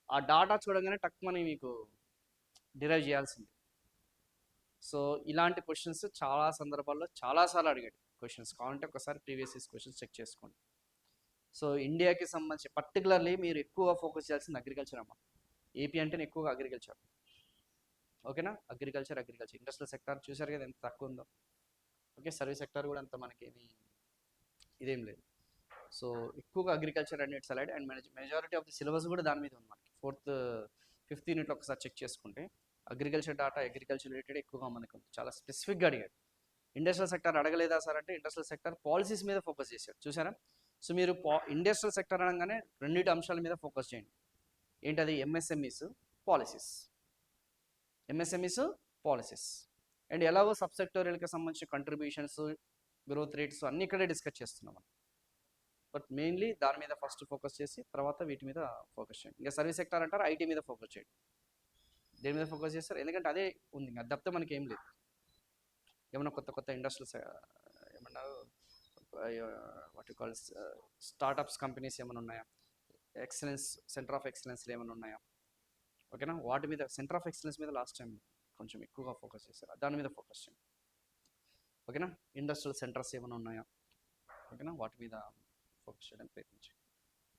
ఆ డాటా చూడగానే టక్మని మీకు డిరైవ్ చేయాల్సింది. సో ఇలాంటి క్వశ్చన్స్ చాలా సందర్భాల్లో చాలాసార్లు అడిగాడు క్వశ్చన్స్. కావాలంటే ఒకసారి ప్రీవియస్ ఇయర్స్ క్వశ్చన్స్ చెక్ చేసుకోండి. సో ఇండియాకి సంబంధించి పర్టికులర్లీ మీరు ఎక్కువగా ఫోకస్ చేయాల్సింది అగ్రికల్చర్ అమ్మ. ఏపీ అంటేనే ఎక్కువగా అగ్రికల్చర్. ఓకేనా, అగ్రికల్చర్ ఇండస్ట్రియల్ సెక్టార్ చూసారు కదా ఎంత తక్కువ ఉందో. ఓకే, సర్వీస్ సెక్టార్ కూడా అంత మనకేమి ఇదేం లేదు. సో ఎక్కువగా agriculture and it's allied. And majority of the syllabus కూడా దాని మీద ఉంది మనకి. 4th, 5th యూనిట్లో ఒకసారి చెక్ చేసుకుంటే అగ్రికల్చర్ డాటా, అగ్రికల్చర్ రిలేటెడ్ ఎక్కువగా మనకు ఉంది. చాలా స్పెసిఫిక్గా అడిగాడు. ఇండస్ట్రియల్ సెక్టార్ అడగలేదా సార్ అంటే, ఇండస్ట్రియల్ సెక్టార్ పాలసీస్ మీద ఫోకస్ చేశాడు. చూసారా? సో మీరు ఇండస్ట్రియల్ సెక్టార్ అనగానే రెండింటి అంశాల మీద ఫోకస్ చేయండి. ఏంటది? MSMEs, policies. MSMEs, policies. And ఎలాగో సబ్ సెక్టోరియల్కి సంబంధించిన కంట్రిబ్యూషన్స్, గ్రోత్ రేట్స్ అన్ని ఇక్కడే డిస్కస్ చేస్తున్నాం మనం. బట్ మెయిన్లీ దాని మీద ఫస్ట్ ఫోకస్ చేసి తర్వాత వీటి మీద ఫోకస్ చేయండి. ఇంకా సర్వీస్ సెక్టార్ అంటారు, ఐటీ మీద ఫోకస్ చేయండి. దేని మీద ఫోకస్ చేస్తారు? ఎందుకంటే అదే ఉంది, అది తప్పితే మనకి ఏం లేదు. ఏమన్నా కొత్త ఇండస్ట్రీస్ ఏమన్నారు, what you call startups companies ఏమైనా ఉన్నాయా, ఎక్సలెన్స్, సెంటర్ ఆఫ్ ఎక్సలెన్స్లు ఏమైనా ఉన్నాయా? ఓకేనా, వాటి మీద సెంటర్ ఆఫ్ ఎక్సలెన్స్ మీద లాస్ట్ టైం కొంచెం ఎక్కువగా ఫోకస్ చేశారు, దాని మీద ఫోకస్ చేయండి. ఓకేనా, ఇండస్ట్రియల్ సెంటర్స్ ఏమైనా ఉన్నాయా? ఓకేనా, వాటి మీద ఫోకస్ చేయడానికి ప్రయత్నించండి.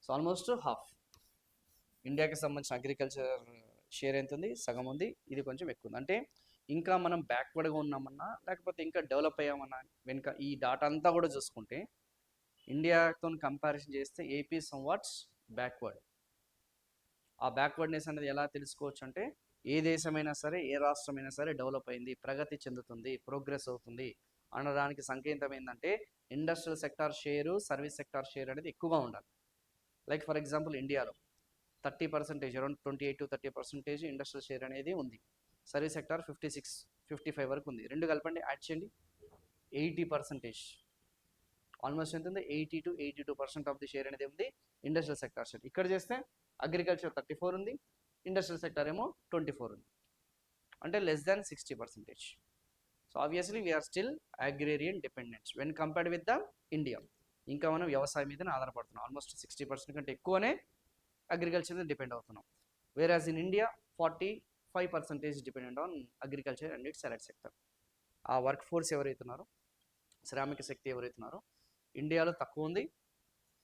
So almost half. ఇండియాకి సంబంధించిన అగ్రికల్చర్ షేర్ ఎంత ఉంది? సగం ఉంది. ఇది కొంచెం ఎక్కువ ఉంది. అంటే ఇంకా మనం బ్యాక్వర్డ్గా ఉన్నామన్నా లేకపోతే ఇంకా డెవలప్ అయ్యామన్నా వెనుక ఈ డాటా అంతా కూడా చూసుకుంటే ఇండియాతో కంపారిజన్ చేస్తే ఏపీ సమ్వాట్స్ బ్యాక్వర్డ్. ఆ బ్యాక్వర్డ్నెస్ అనేది ఎలా తెలుసుకోవచ్చు అంటే ఏ దేశమైనా సరే ఏ రాష్ట్రమైనా సరే డెవలప్ అయింది, ప్రగతి చెందుతుంది, ప్రోగ్రెస్ అవుతుంది అనడానికి సంకేతం ఏంటంటే industrial sector share, service sector share అనేది ఎక్కువగా ఉండాలి. లైక్ ఫర్ ఎగ్జాంపుల్ ఇండియాలో 30%, అరౌండ్ 28 to 30% ఇండస్ట్రియల్ షేర్ అనేది ఉంది. సర్వీస్ సెక్టార్ 56, 55 వరకు ఉంది. రెండు కలపండి, యాడ్ చేయండి, 80%. ఆల్మోస్ట్ ఎంత ఉంది? 80 to 82% ఆఫ్ ది షేర్ అనేది ఉంది ఇండస్ట్రియల్ సెక్టార్ షేర్. ఇక్కడ చేస్తే అగ్రికల్చర్ 34 ఉంది, ఇండస్ట్రియల్ సెక్టార్ ఏమో 24 ఉంది, అంటే less than 60%. So obviously we are still agrarian dependents when compared with the India. ఇంకా మనం వ్యవసాయం మీదనే ఆధారపడుతున్నాం. ఆల్మోస్ట్ 60% కంటే ఎక్కువనే అగ్రికల్చర్ మీద డిపెండ్ అవుతున్నాం. వేరాజ్ in India 45% dependent on agriculture and it's allied sector. ఆ వర్క్ ఫోర్స్ ఎవరైతున్నారో, శ్రామిక శక్తి ఎవరైతున్నారో ఇండియాలో తక్కువ ఉంది,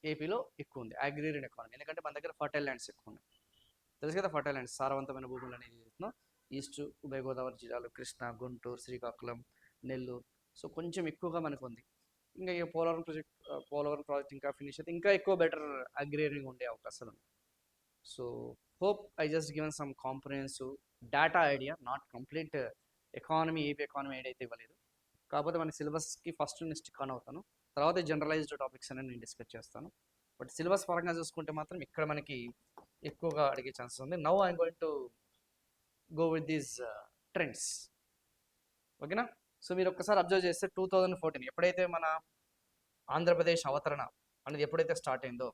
ఏపీలో ఎక్కువ ఉంది అగ్రేరియన్ ఎకానమీ. ఎందుకంటే మన దగ్గర ఫర్టైల్ ల్యాండ్స్ ఎక్కువ ఉన్నాయి. తెలుసు కదా, ఫర్టైల్ ల్యాండ్స్, సారవంతమైన భూములు అనేది చేస్తున్నాం. ఈస్ట్ ఉభయ గోదావరి జిల్లాలు, కృష్ణా, గుంటూరు, శ్రీకాకుళం, నెల్లూరు, సో కొంచెం ఎక్కువగా మనకు ఉంది. ఇంకా ఈ పోలవరం ప్రాజెక్ట్ ఇంకా ఫినిష్ అయితే ఇంకా ఎక్కువ బెటర్ అగ్రేరియన్ ఉండే అవకాశాలు ఉన్నాయి. So hope I just given some comprehensive data idea, not complete economy, AP economy idea అయితే ఇవ్వలేదు. కాకపోతే మన సిలబస్కి ఫస్ట్ నేను స్టిక్ ఆన్ అవుతాను, తర్వాత జనరలైజ్డ్ టాపిక్స్ అనేది నేను డిస్కస్ చేస్తాను. బట్ సిలబస్ పరంగా చూసుకుంటే మాత్రం ఇక్కడ మనకి ఎక్కువగా అడిగే ఛాన్సెస్ ఉంది. Now I'm going to go with these trends. ఓకేనా? సో మీరు ఒక్కసారి అబ్జర్వ్ చేస్తే 2014 ఎప్పుడైతే మన ఆంధ్రప్రదేశ్ అవతరణ అనేది ఎప్పుడైతే స్టార్ట్ అయిందో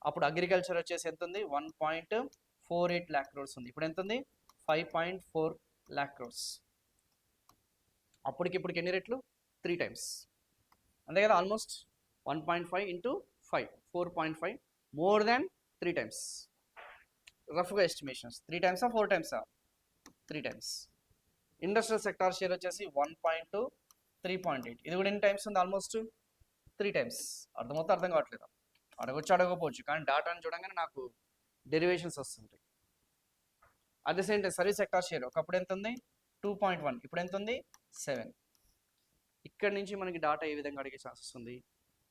అప్పుడు అగ్రికల్చర్ వచ్చేసి ఎంత ఉంది? 1.48 lakh crores ఉంది. ఇప్పుడు ఎంత ఉంది? 5.4 lakh crores. అప్పటికి ఇప్పటికి ఎన్ని రెట్లు? 3 times. అంతే కదా, almost 1.5 into 5, 4.5, more than 3 times. రఫ్గా estimations 3 times 4 times? 3 times. Industrial sector share వచ్చేసి 1.2, 3.8. ఇది కూడా ఎన్ని టైమ్స్ ఉంది? Almost 3 times. అర్థమవుతా అర్థం కావట్లేదు, అడగొచ్చు అడగకపోవచ్చు, కానీ డాటాని చూడంగానే నాకు డెరివేషన్స్ వస్తుంటాయి. At the same time service sector share ఒకప్పుడు ఎంత ఉంది? 2.1, ఇప్పుడు ఎంత ఉంది? 7. ఇక్కడ నుంచి మనకి డాటా ఏ విధంగా అడిగే ఛాన్సెస్ ఉంది?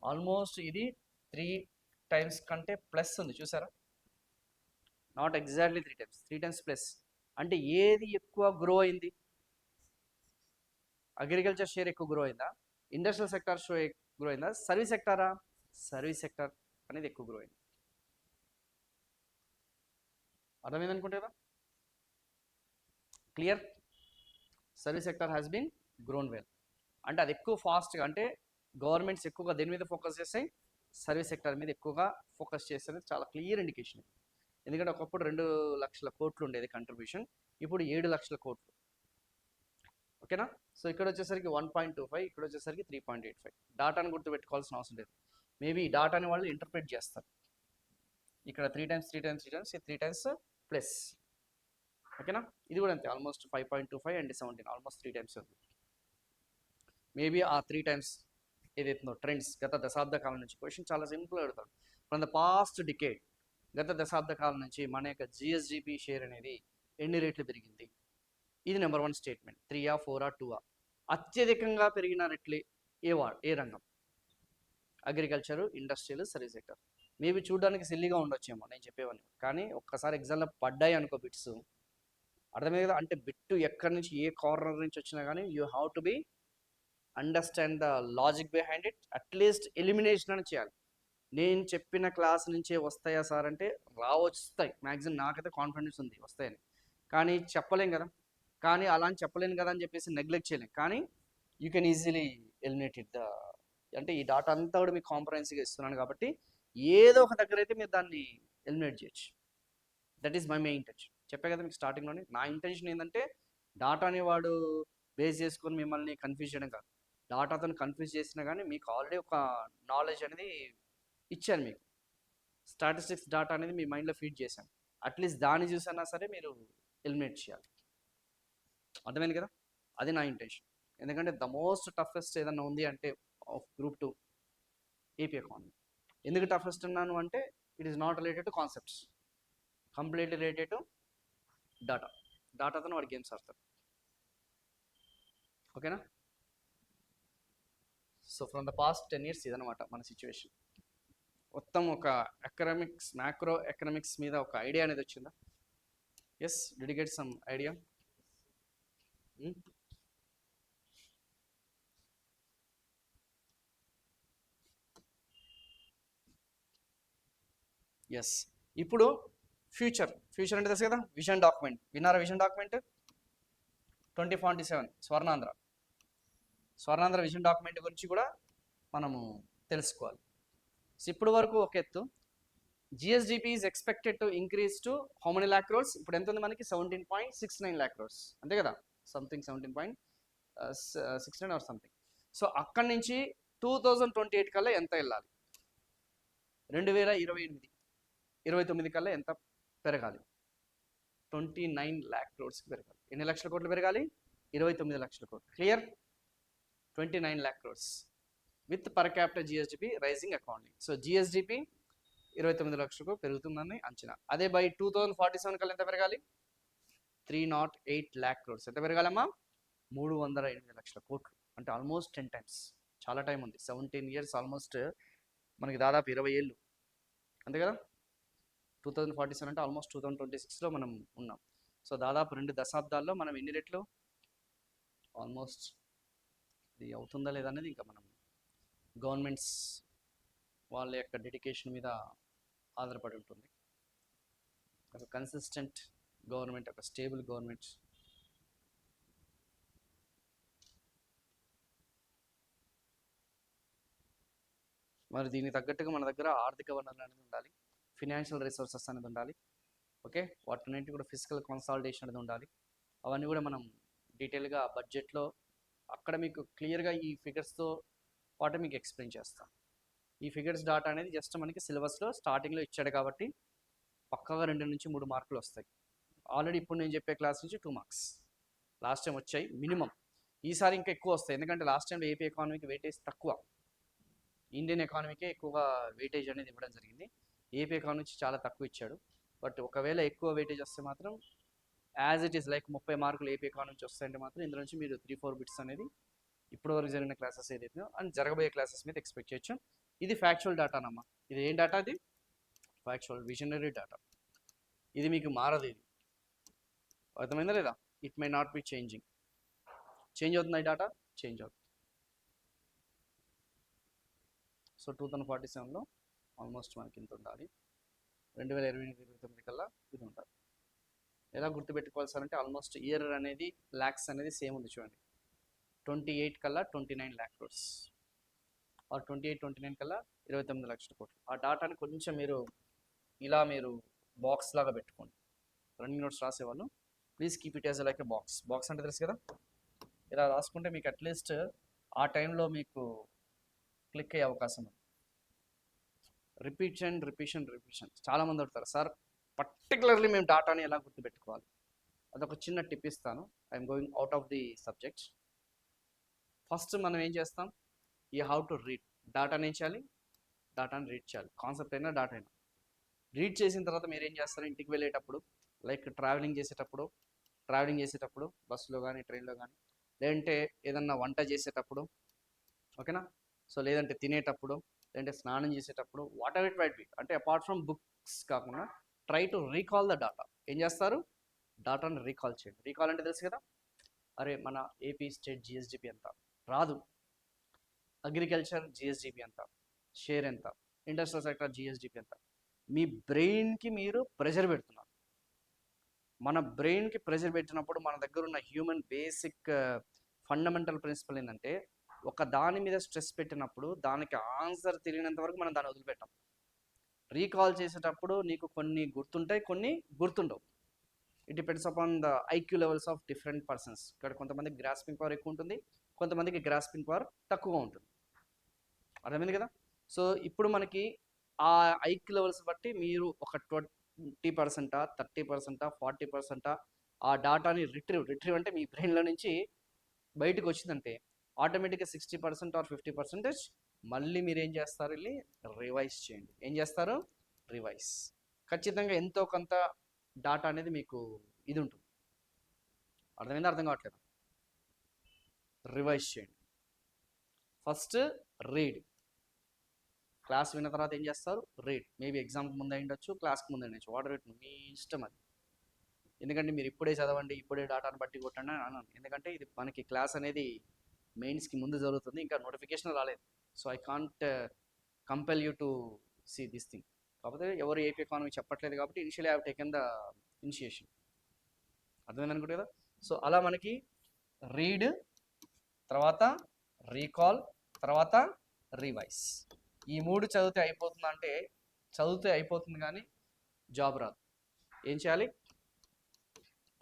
ఆల్మోస్ట్ ఇది 3 times కంటే ప్లస్ ఉంది, చూసారా? Not exactly 3 times, 3 times plus. అంటే ఏది ఎక్కువ గ్రో అయింది? అగ్రికల్చర్ షేర్ ఎక్కువ గ్రో అయిందా? ఇండస్ట్రియల్ సెక్టార్ షో గ్రో అయిందా? సర్వీస్ సెక్టారా? సర్వీస్ సెక్టార్ అనేది ఎక్కువ గ్రో అయింది. అర్థమైంది అనుకుంటే కదా? Clear? Service sector has been grown well. అంటే అది ఎక్కువ ఫాస్ట్గా, అంటే గవర్నమెంట్స్ ఎక్కువగా దేని మీద ఫోకస్ చేస్తాయి? సర్వీస్ సెక్టర్ మీద ఎక్కువగా ఫోకస్ చేసేది చాలా క్లియర్ ఇండికేషన్. ఎందుకంటే ఒకప్పుడు 2 లక్షల కోట్లు ఉండేది కంట్రిబ్యూషన్, ఇప్పుడు 7 లక్షల కోట్లు. ఓకేనా? సో ఇక్కడ వచ్చేసరికి 1.25, ఇక్కడ వచ్చేసరికి 3.85. డాటాను గుర్తుపెట్టుకోవాల్సిన అవసరం లేదు. మేబీ ఈ డాటాని వాళ్ళు ఇంటర్ప్రిట్ చేస్తారు. ఇక్కడ 3 times, 3 times, 3 times, 3 times plus. ఓకేనా? ఇది కూడా అంతే, ఆల్మోస్ట్ 5.25 and 17, ఆల్మోస్ట్ 3 times ఉంది. మేబీ ఆ 3 times ఏదైతుందో ట్రెండ్స్ గత దశాబ్ద కాలం నుంచి, క్వశ్చన్ చాలా సింపుల్ అడుగుతాడు. ఫ్రమ్ ద పాస్ట్ డికేడ్, గత దశాబ్ద కాలం నుంచి మన యొక్క జిఎస్డిపి షేర్ అనేది ఎన్ని రేట్లు పెరిగింది? ఇది నెంబర్ 1 స్టేట్మెంట్. 3, 4, 2? అత్యధికంగా పెరిగిన రెట్లు ఏ రంగం? Agriculture, industrial, service sector. Maybe చూడడానికి సిల్లీగా ఉండొచ్చేమో నేను చెప్పేవన్నీ, కానీ ఒక్కసారి ఎగ్జామ్లో పడ్డాయి అనుకో బిట్స్, అర్థమే కదా? అంటే బిట్టు ఎక్కడి నుంచి ఏ కార్నర్ నుంచి వచ్చినా కానీ you have to be understand the logic behind it. At least elimination అని చేయాలి. నేను చెప్పిన క్లాస్ నుంచే వస్తాయా సార్ అంటే వస్తాయి మ్యాక్సిమం, నాకైతే కాన్ఫిడెన్స్ ఉంది వస్తాయని, కానీ చెప్పలేం కదా. కానీ అలా అని చెప్పలేను కదా అని చెప్పేసి నెగ్లెక్ట్ చేయలేం, కానీ you can easily eliminate it. అంటే ఈ డాటా అంతా కూడా మీకు కాంప్రహెన్సివ్గా ఇస్తున్నాను కాబట్టి ఏదో ఒక దగ్గర అయితే మీరు దాన్ని ఎలిమినేట్ చేయొచ్చు. That is my main intention. చెప్పే కదా మీకు స్టార్టింగ్లోనే, నా ఇంటెన్షన్ ఏంటంటే డాటాని వాడు బేస్ చేసుకొని మిమ్మల్ని కన్ఫ్యూజ్ చేయడం కాదు. డాటాతో కన్ఫ్యూజ్ చేసినా కానీ మీకు ఆల్రెడీ ఒక నాలెడ్జ్ అనేది ఇచ్చాను మీకు. స్టాటిస్టిక్స్ డాటా అనేది మీ మైండ్లో ఫీడ్ చేశాను. అట్లీస్ట్ దాన్ని చూసైనా సరే మీరు ఎలిమినేట్ చేయాలి. అర్థమైంది కదా? అది నా ఇంటెన్షన్. ఎందుకంటే ద మోస్ట్ టఫెస్ట్ ఏదన్నా ఉంది అంటే ఆఫ్ గ్రూప్ 2 ఏపీ ఎకానమీ. ఎందుకు టఫెస్ట్ అన్నాను అంటే it is not related to concepts, completely related to డాటాతో వాడు గేమ్స్ ఆడతాడు. ఓకేనా? So from the past 10 years ఇదనమాట మన సిచ్యువేషన్. మొత్తం ఒక ఎకనామిక్స్, మ్యాక్రో ఎకనామిక్స్ మీద ఒక ఐడియా అనేది వచ్చిందా? Yes, did you get some idea? Yes. ఇప్పుడు ఫ్యూచర్ అంటే తెలుసు కదా, విజన్ డాక్యుమెంట్. విన్నారా vision document? 2047 Swarnandhra vision document గురించి కూడా మనము తెలుసుకోవాలి. సో ఇప్పుడు వరకు ఒక ఎత్తు. GSDP is expected to increase to how many lakh crores? ఇప్పుడు ఎంత ఉంది మనకి? 17.69 lakh crores, అంతే కదా? Something 17.69 or something. సో అక్కడి నుంచి 2028 కల్లా ఎంత వెళ్ళాలి? 2029 కల్లా ఎంత పెరగాలి? 29 lakh crores పెరగాలి. ఎన్ని లక్షల కోట్లు పెరగాలి? 29 లక్షల కోట్లు. Clear? 29 lakh crores with per capital GSDP rising accordingly. So GSDP 29 లక్షలకు పెరుగుతుందని అంచనా. అదే బై 2047 కల్లా ఎంత పెరగాలి? 308 lakh crores. ఎంత పెరగాలమ్మా? 308 లక్షల కోట్లు. అంటే ఆల్మోస్ట్ 10 times. చాలా టైం ఉంది. 17 years, ఆల్మోస్ట్ మనకి దాదాపు 20 ఏళ్ళు, అంతే కదా? 2047 అంటే ఆల్మోస్ట్ 2026లో మనం ఉన్నాం. సో దాదాపు 2 దశాబ్దాల్లో మనం ఎన్ని రెట్లు ఆల్మోస్ట్, ఇది అవుతుందా లేదా అనేది ఇంకా మనం గవర్నమెంట్స్ వాళ్ళ యొక్క డెడికేషన్ మీద ఆధారపడి ఉంటుంది. ఒక కన్సిస్టెంట్ గవర్నమెంట్, ఒక స్టేబుల్ గవర్నమెంట్. మరి దీనికి తగ్గట్టుగా మన దగ్గర ఆర్థిక వనరులు అనేది ఉండాలి, ఫినాన్షియల్ రిసోర్సెస్ అనేది ఉండాలి. ఓకే, వాటిన్నింటి కూడా ఫిజికల్ కన్సాలిడేషన్ అనేది ఉండాలి. అవన్నీ కూడా మనం డీటెయిల్గా బడ్జెట్లో అక్కడ మీకు క్లియర్గా ఈ ఫిగర్స్తో పాటు మీకు ఎక్స్ప్లెయిన్ చేస్తాం. ఈ ఫిగర్స్ డాటా అనేది జస్ట్ మనకి సిలబస్లో స్టార్టింగ్లో ఇచ్చాడు కాబట్టి పక్కాగా 2 నుంచి 3 మార్కులు వస్తాయి. ఆల్రెడీ ఇప్పుడు నేను చెప్పే క్లాస్ నుంచి 2 మార్క్స్ లాస్ట్ టైం వచ్చాయి మినిమం. ఈసారి ఇంకా ఎక్కువ వస్తాయి, ఎందుకంటే లాస్ట్ టైంలో ఏపీ ఎకానమీకి వెయిటేజ్ తక్కువ, ఇండియన్ ఎకానమీకే ఎక్కువగా వెయిటేజ్ అనేది ఇవ్వడం జరిగింది. ఏపీ ఎకానమీ చాలా తక్కువ ఇచ్చాడు. బట్ ఒకవేళ ఎక్కువ వెయిటేజ్ వస్తే మాత్రం యాజ్ ఇట్ ఈస్ లైక్ 30 మార్కులు ఏపీ ఎకానమీ నుంచి వస్తాయంటే మాత్రం ఇందులో నుంచి మీరు 3-4 బిట్స్ అనేది ఇప్పటివరకు జరిగిన క్లాసెస్ ఏదైతే అండ్ జరగబోయే క్లాసెస్ మీద ఎక్స్పెక్ట్ చేయొచ్చు. ఇది ఫ్యాక్చువల్ డేటానమ్మా. ఇది ఏం డేటా? అది ఫ్యాక్చువల్ విజనరీ డేటా. ఇది మీకు మారదు. ఇది అర్థమైందా లేదా? It may not be changing. Change అవుతుంది ఈ డేటా, చేంజ్ అవుతుంది. సో 2047లో ఆల్మోస్ట్ మనకి ఇంత ఉండాలి. 2028-29 కల్లా ఇది ఉండాలి. ఎలా గుర్తుపెట్టుకోవాలి సార్ అంటే ఆల్మోస్ట్ ఇయర్ అనేది ల్యాక్స్ అనేది సేమ్ ఉంది చూడండి. 28 కల్లా 29 lakh crores, ఆర్ 28-29 కల్లా 29 లక్షల కోట్లు. ఆ డాటాని కొంచెం మీరు ఇలా మీరు బాక్స్ లాగా పెట్టుకోండి. రన్నింగ్ నోట్స్ రాసేవాళ్ళు please keep it as like a box. Box అంటే తెలుసు కదా, ఇలా రాసుకుంటే మీకు అట్లీస్ట్ ఆ టైంలో మీకు క్లిక్ అయ్యే అవకాశం ఉంది. రిపీషన్ చాలామంది అడుగుతారు సార్ పర్టికులర్లీ మేము డాటాని ఎలా గుర్తుపెట్టుకోవాలి. అదొక చిన్న టిప్ ఇస్తాను. I'm going out of the subject. First మనం ఏం చేస్తాం, యూ హ్యావ్ టు రీడ్. డాటాని ఏం చేయాలి? డాటాని రీడ్ చేయాలి. కాన్సెప్ట్ అయినా డాటా అయినా రీడ్ చేసిన తర్వాత మీరు ఏం చేస్తారు, ఇంటికి వెళ్ళేటప్పుడు లైక్ ట్రావెలింగ్ చేసేటప్పుడు బస్సులో కానీ ట్రైన్లో కానీ, లేదంటే ఏదన్నా వంట చేసేటప్పుడు, ఓకేనా? సో లేదంటే తినేటప్పుడు, లేదంటే స్నానం చేసేటప్పుడు, what ever it might be. అంటే అపార్ట్ ఫ్రమ్ బుక్స్ కాకుండా try to recall the data. ఏం చేస్తారు? డాటాని రీకాల్ చేయండి. రీకాల్ అంటే తెలుసు కదా, అరే మన ఏపీ స్టేట్ జిఎస్డిపి ఎంత రాదు, అగ్రికల్చర్ జిఎస్డిపి ఎంత, షేర్ ఎంత, ఇండస్ట్రియల్ సెక్టర్ జిఎస్డిపి ఎంత. మీ బ్రెయిన్కి మీరు ప్రెషర్ పెడుతున్నారు. మన బ్రెయిన్కి ప్రెషర్ పెట్టినప్పుడు మన దగ్గర ఉన్న హ్యూమన్ బేసిక్ ఫండమెంటల్ ప్రిన్సిపల్ ఏంటంటే, ఒక దాని మీద స్ట్రెస్ పెట్టినప్పుడు దానికి ఆన్సర్ తెలియనంత వరకు మనం దాన్ని వదిలిపెట్టాం. రీకాల్ చేసేటప్పుడు నీకు కొన్ని గుర్తుంటాయి, కొన్ని గుర్తుండవు. It depends upon the IQ levels of different persons. ఇక్కడ కొంతమందికి గ్రాస్పింగ్ పవర్ ఎక్కువ ఉంటుంది, కొంతమందికి గ్రాస్పింగ్ పవర్ తక్కువగా ఉంటుంది. అర్థమైంది కదా? సో ఇప్పుడు మనకి ఆ ఐక్యూ లెవెల్స్ బట్టి మీరు ఒక 20%, 30%, 40% ఆ డాటాని రిట్రీవ్ అంటే మీ బ్రెయిన్లో నుంచి బయటకు వచ్చిందంటే ఆటోమేటిక్గా 60% ఆర్ 50% మళ్ళీ మీరు ఏం చేస్తారు, వెళ్ళి రివైజ్ చేయండి. ఏం చేస్తారు? రివైజ్. ఖచ్చితంగా ఎంతో కొంత డాటా అనేది మీకు ఇది ఉంటుంది. అర్థమైందా? అర్థం కావట్లేదు. రివైజ్ చేయండి. First read. క్లాస్ విన్న తర్వాత ఏం చేస్తారు? రీడ్. మేబీ ఎగ్జామ్కి ముందు అయ్యుండొచ్చు, క్లాస్కి ముందు అయ్యుండొచ్చు, వాటర్ ఇట్ మీ ఇష్టం అది. ఎందుకంటే మీరు ఇప్పుడే చదవండి, ఇప్పుడే డాటాను బట్టి కొట్టండి అని అన్నాను. ఎందుకంటే ఇది మనకి క్లాస్ అనేది మెయిన్స్కి ముందు జరుగుతుంది, ఇంకా నోటిఫికేషన్ రాలేదు. So I can't compel you to see this thing. కాకపోతే ఎవరు ఏపీ ఎకానమీ చెప్పట్లేదు కాబట్టి initially have taken the initiation. అర్థమైంది అనుకుంటే కదా. సో అలా మనకి రీడ్, తర్వాత రీకాల్, తర్వాత రివైజ్, ఈ 3 చదివితే అయిపోతుంది. అంటే చదివితే అయిపోతుంది కానీ జాబ్ రాదు. ఏం చేయాలి?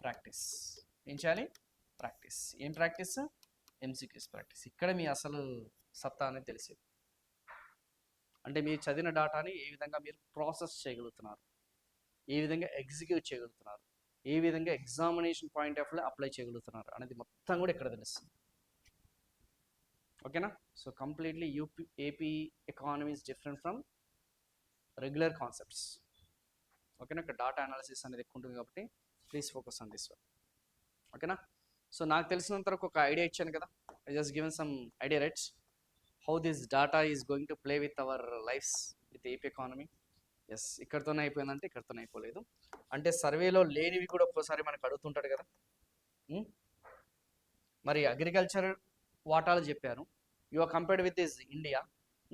ప్రాక్టీస్. ఏం చేయాలి? ప్రాక్టీస్. ఏం ప్రాక్టీస్? MCQs practice. ఇక్కడ మీ అసలు సత్తా అనేది తెలిసేది. అంటే మీరు చదివిన డాటాని ఏ విధంగా మీరు ప్రాసెస్ చేయగలుగుతున్నారు, ఏ విధంగా ఎగ్జిక్యూట్ చేయగలుగుతున్నారు, ఏ విధంగా ఎగ్జామినేషన్ పాయింట్ ఆఫ్ వ్యూలో అప్లై చేయగలుగుతున్నారు అనేది మొత్తం కూడా ఇక్కడ తెలుస్తుంది. ఓకేనా? So completely AP economy is different from regular concepts. ఓకేనా? ఇక్కడ డాటా అనాలిసిస్ అనేది ఎక్కువ ఉంటుంది కాబట్టి please focus on this one. ఓకేనా? సో నాకు తెలిసినంత వరకు ఒక ఐడియా ఇచ్చాను కదా. I just given some idea rights how this data is going to play with our lives with AP economy. Yes, ఇక్కడితోనే అయిపోయిందంటే ఇక్కడితోనే అయిపోలేదు. అంటే సర్వేలో లేనివి కూడా ఒక్కోసారి మనకు అడుగుతుంటాడు కదా. మరి అగ్రికల్చర్ వాటాలు చెప్పారు, you are compared with this India.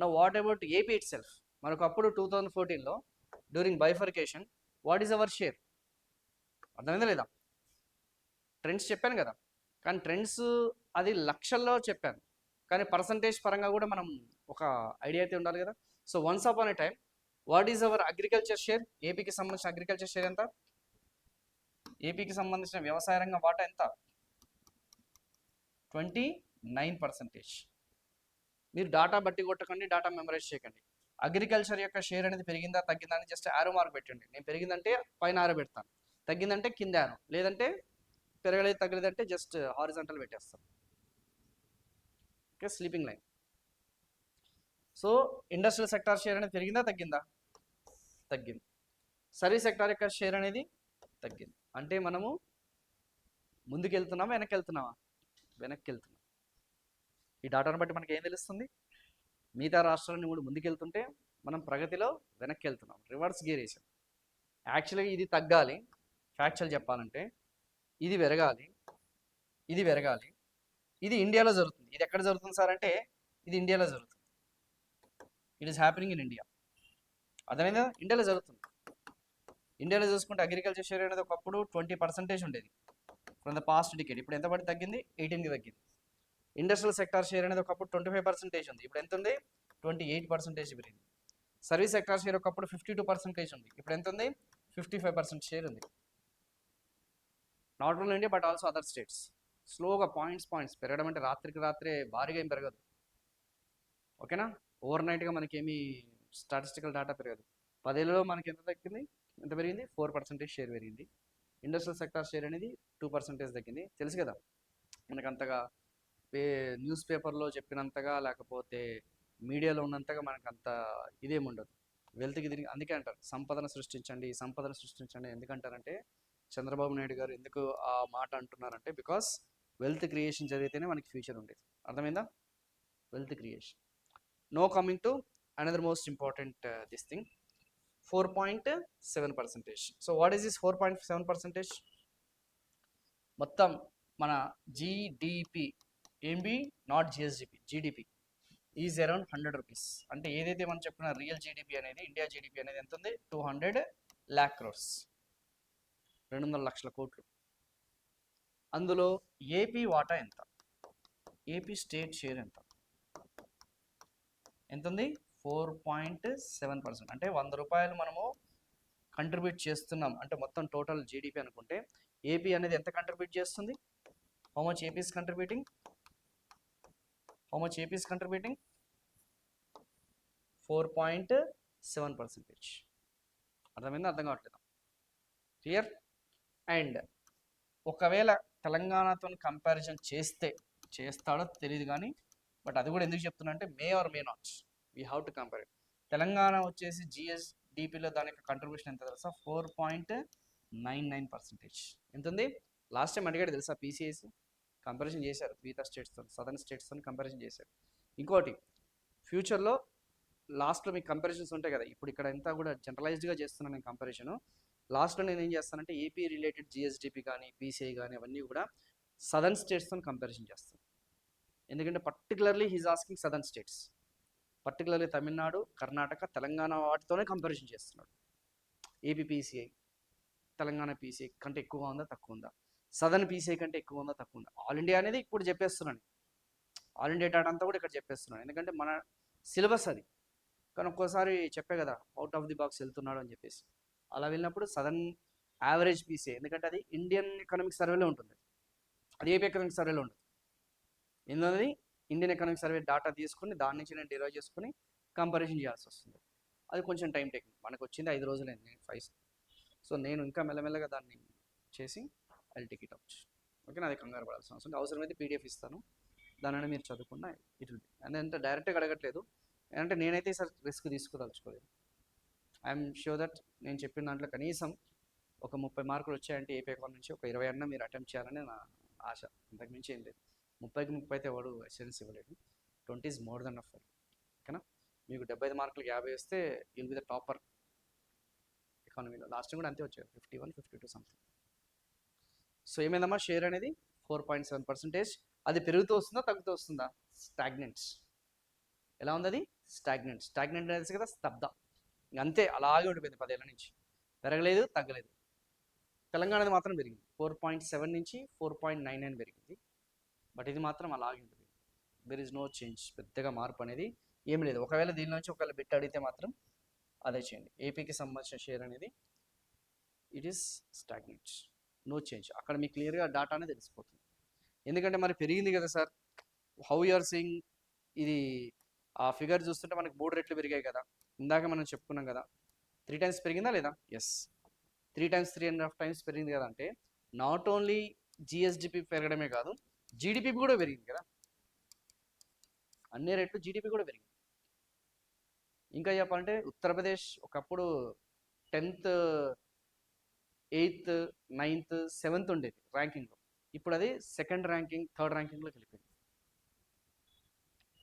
Now what about AP itself? మనకు అప్పుడు 2014లో during bifurcation what is our share? అర్థమైందా లేదా? ట్రెండ్స్ చెప్పాను కదా, కానీ ట్రెండ్స్ అది లక్షల్లో చెప్పాను, కానీ పర్సంటేజ్ పరంగా కూడా మనం ఒక ఐడియా అయితే ఉండాలి కదా. So once upon a time what is our agriculture share? ఏపీకి సంబంధించిన అగ్రికల్చర్ షేర్ ఎంత? ఏపీకి సంబంధించిన వ్యవసాయ రంగం వాటా ఎంత? 29%. మీరు డాటా బట్టి కొట్టకండి, డాటా మెమరైజ్ చేయకండి. అగ్రికల్చర్ యొక్క షేర్ అనేది పెరిగిందా తగ్గిందా అని జస్ట్ ఆరో మార్క్ పెట్టండి. నేను పెరిగిందంటే పైన ఆరో పెడతాను, తగ్గిందంటే కింద ఆరో, లేదంటే పెరగలేదు తగ్గలేదంటే జస్ట్ హారిజాంటల్ పెట్టేస్తాను. Okay, sleeping line. So industrial sector share అనేది పెరిగిందా తగ్గిందా? తగ్గింది. సర్వీస్ సెక్టార్ యొక్క షేర్ అనేది తగ్గింది. అంటే మనము ముందుకు వెళ్తున్నామా వెనక్కి వెళ్తున్నామా? వెనక్కి వెళ్తున్నాం. ఈ డాటాను బట్టి మనకి ఏం తెలుస్తుంది? మిగతా రాష్ట్రాలన్నీ కూడా ముందుకెళ్తుంటే మనం ప్రగతిలో వెనక్కి వెళ్తున్నాం, రివర్స్ గేర్ వేసాం. యాక్చువల్గా ఇది తగ్గాలి, ఫ్యాక్చువల్ చెప్పాలంటే ఇది పెరగాలి, ఇది పెరగాలి. ఇది ఇండియాలో జరుగుతుంది. ఇది ఎక్కడ జరుగుతుంది సార్ అంటే ఇది ఇండియాలో జరుగుతుంది. It is happening in India. అర్థమైందా? ఇండియాలో జరుగుతుంది. ఇండియాలో చూసుకుంటే అగ్రికల్చర్ షేర్ అనేది ఒకప్పుడు 20% ఉండేది ఫ్రమ్ ద పాస్ట్ డికేడ్. ఇప్పుడు ఎంత పడి తగ్గింది? 18కి తగ్గింది. ఇండస్ట్రియల్ సెక్టార్ షేర్ అనేది ఒకప్పుడు 25% ఉంది, ఇప్పుడు ఎంత ఉంది? 28% పెరిగింది. సర్వీస్ సెక్టార్ షేర్ ఒకప్పుడు 52% ఉంది, ఇప్పుడు ఎంత ఉంది? 55% షేర్ ఉంది. Not only India but also other states. స్లోగా పాయింట్స్ పెరగడం అంటే రాత్రికి రాత్రే భారీగా ఏం పెరగదు. ఓకేనా? ఓవర్ నైట్గా మనకేమి స్టాటిస్టికల్ డేటా పెరగదు. 10 ఏళ్ళలో మనకి ఎంత తగ్గింది? ఎంత పెరిగింది? 4% షేర్ పెరిగింది. ఇండస్ట్రియల్ సెక్టార్ షేర్ అనేది 2% తగ్గింది. తెలుసు కదా మనకు అంతగా న్యూస్ పేపర్లో చెప్పినంతగా లేకపోతే మీడియాలో ఉన్నంతగా మనకు అంత ఇదేమి ఉండదు. వెల్త్కి తిరిగి అందుకే అంటారు సంపదను సృష్టించండి, సంపదను సృష్టించండి. ఎందుకంటారంటే చంద్రబాబు నాయుడు గారు ఎందుకు ఆ మాట అంటున్నారంటే బికాస్ వెల్త్ క్రియేషన్ జరిగితేనే మనకి ఫ్యూచర్ ఉండేది. అర్థమైందా? Wealth creation. Now coming to another most important this thing, 4.7%. So what is this 4.7%? మొత్తం మన జీడిపి, ఏంబి not GSDP, GDP is around 100 rupees. అంటే ఏదైతే మనం చెప్పిన రియల్ జీడిపి అనేది, ఇండియా జీడిపి అనేది ఎంత ఉంది? 200 lakh crores, 200 లక్షల కోట్లు. అందులో ఏపీ వాటా ఎంత? ఏపీ స్టేట్ షేర్ ఎంత? ఎంత ఉంది? 4.7%. అంటే 100 రూపాయలు మనము కంట్రిబ్యూట్ చేస్తున్నాం అంటే మొత్తం టోటల్ జీడిపి అనుకుంటే ఏపీ అనేది ఎంత కంట్రిబ్యూట్ చేస్తుంది? How much AP is contributing? How much AP is contributing? 4.7%. అర్థమైందా? అర్థం కావట్లేదు. క్లియర్? అండ్ ఒకవేళ తెలంగాణతో కంపారిజన్ చేస్తాడో తెలియదు కానీ, బట్ అది కూడా ఎందుకు చెప్తున్నా అంటే may or may not we have to compare it. Telangana వచ్చేసి డిపిలో దాని యొక్క కంట్రిబ్యూషన్ ఎంత తెలుసా? 4.99%. ఎంత ఉంది? లాస్ట్ టైం అడిగాడు తెలుసా పీసీఐస్ కంపారిజన్ చేశారు మిగతా స్టేట్స్తో, సదర్న్ స్టేట్స్తో కంపారిజన్ చేశారు. ఇంకోటి ఫ్యూచర్లో లాస్ట్లో మీకు కంపారిజన్స్ ఉంటాయి కదా, ఇప్పుడు ఇక్కడ అంతా కూడా జనరలైజ్డ్గా చేస్తున్నాను నేను కంపారిజన్. లాస్ట్లో నేను ఏం చేస్తానంటే ఏపీ రిలేటెడ్ జిఎస్డిపి కానీ పీసీఐ కానీ అవన్నీ కూడా సదర్న్ స్టేట్స్తో కంపారిజన్ చేస్తాను. ఎందుకంటే particularly he's asking southern states, particularly Tamil Nadu, Karnataka, Telangana వాటితోనే కంపారిజన్ చేస్తున్నాడు. ఏపీ పీసీఐ తెలంగాణ పీసీఐ కంటే ఎక్కువగా ఉందా తక్కువ ఉందా, సదర్న్ పీసీఐ కంటే ఎక్కువ ఉందా తక్కువ ఉందా, ఆల్ ఇండియా అనేది ఇప్పుడు చెప్పేస్తున్నాను. ఆల్ ఇండియా డేటా అంతా కూడా ఇక్కడ చెప్పేస్తున్నాను, ఎందుకంటే మన సిలబస్ అది. కానీ ఒక్కోసారి చెప్పే కదా అవుట్ ఆఫ్ ది బాక్స్ వెళ్తున్నాడు అని చెప్పేసి, అలా వెళ్ళినప్పుడు సదర్న్ యావరేజ్ పీసీఐ, ఎందుకంటే అది ఇండియన్ ఎకనామిక్ సర్వేలో ఉంటుంది, అది ఏపీ ఎకనామిక్ సర్వేలో ఉంటుంది. ఎందుకని ఇండియన్ ఎకనామిక్ సర్వే డేటా తీసుకుని దాని నుంచి నేను డిరైవ్ చేసుకుని కంపారిజన్ చేయాల్సి వస్తుంది. అది కొంచెం టైం టేకింగ్. మనకు వచ్చింది 5 రోజులైంది 5. సో నేను ఇంకా మెల్లమెల్లగా దాన్ని చేసి ఐల్ టేక్ ఇట్ అవుట్. ఓకేనా, అది కంగారు పడాల్సిన అవసరం. అవసరమైతే పీడిఎఫ్ ఇస్తాను, దానిని మీరు చదువుకున్న ఇట్ విల్ బి. అంటే డైరెక్ట్గా అడగట్లేదు, అంటే నేనైతే ఈసారి రిస్క్ తీసుకోదలుచుకోలేదు. ఐఎమ్ ష్యూర్ దట్ నేను చెప్పిన దాంట్లో కనీసం ఒక 30 మార్కులు వచ్చాయంటే ఏపీ అకౌంట్ నుంచి ఒక 20 అన్నా మీరు అటెంప్ట్ చేయాలని నా ఆశ, అంతకుమించి ఏం లేదు. 30కి 30 అయితే ఎవడు ఎస్ఎన్స్ ఇవ్వలేదు. 20 ఈజ్ మోర్ దెన్ అఫ్. ఓకేనా, మీకు 75 మార్కులకు 50 వస్తే యుల్ బి ద టాపర్ ఎకానమీలో. లాస్ట్ కూడా అంతే వచ్చారు, 51, 52 సంథింగ్. సో ఏమైందమ్మా, షేర్ అనేది 4.7%. అది పెరుగుతూ వస్తుందా తగ్గుతూ వస్తుందా? స్టాగ్నెంట్స్. ఎలా ఉంది అది? స్టాగ్నెంట్. స్టాగ్నెంట్ అనేది కదా స్తబ్ద, అంతే అలాగే ఉండిపోయింది 10 ఏళ్ళ నుంచి, పెరగలేదు తగ్గలేదు. తెలంగాణది మాత్రం పెరిగింది, 4.7 నుంచి 4.99 పెరిగింది. బట్ ఇది మాత్రం అలాగే ఉంటుంది, దెర్ ఈజ్ నో చేంజ్. పెద్దగా మార్పు అనేది ఏం లేదు. ఒకవేళ దీని నుంచి ఒకవేళ బిట్ అడిగితే మాత్రం అదే చేయండి. ఏపీకి సంబంధించిన షేర్ అనేది it is stagnant, no change. అక్కడ మీకు క్లియర్గా డాటానే తెలిసిపోతుంది. ఎందుకంటే మరి పెరిగింది కదా sir, how you are seeing ఇది? ఆ ఫిగర్ చూస్తుంటే మనకి 3 రెట్లు పెరిగాయి కదా, ఇందాక మనం చెప్పుకున్నాం కదా. 3 times పెరిగిందా లేదా? ఎస్, 3 times 3.5 times పెరిగింది కదా. అంటే నాట్ ఓన్లీ జిఎస్డిపి పెరగడమే కాదు, జీడిపి కూడా పెరిగింది కదా, అన్ని రేట్లు జీడిపి కూడా పెరిగింది. ఇంకా చెప్పాలంటే ఉత్తరప్రదేశ్ ఒకప్పుడు 10th, 8th, 9th, 7th ఉండేది ర్యాంకింగ్లో, ఇప్పుడు అది 2nd ర్యాంకింగ్, 3rd ర్యాంకింగ్లోకి వెళ్ళిపోయింది.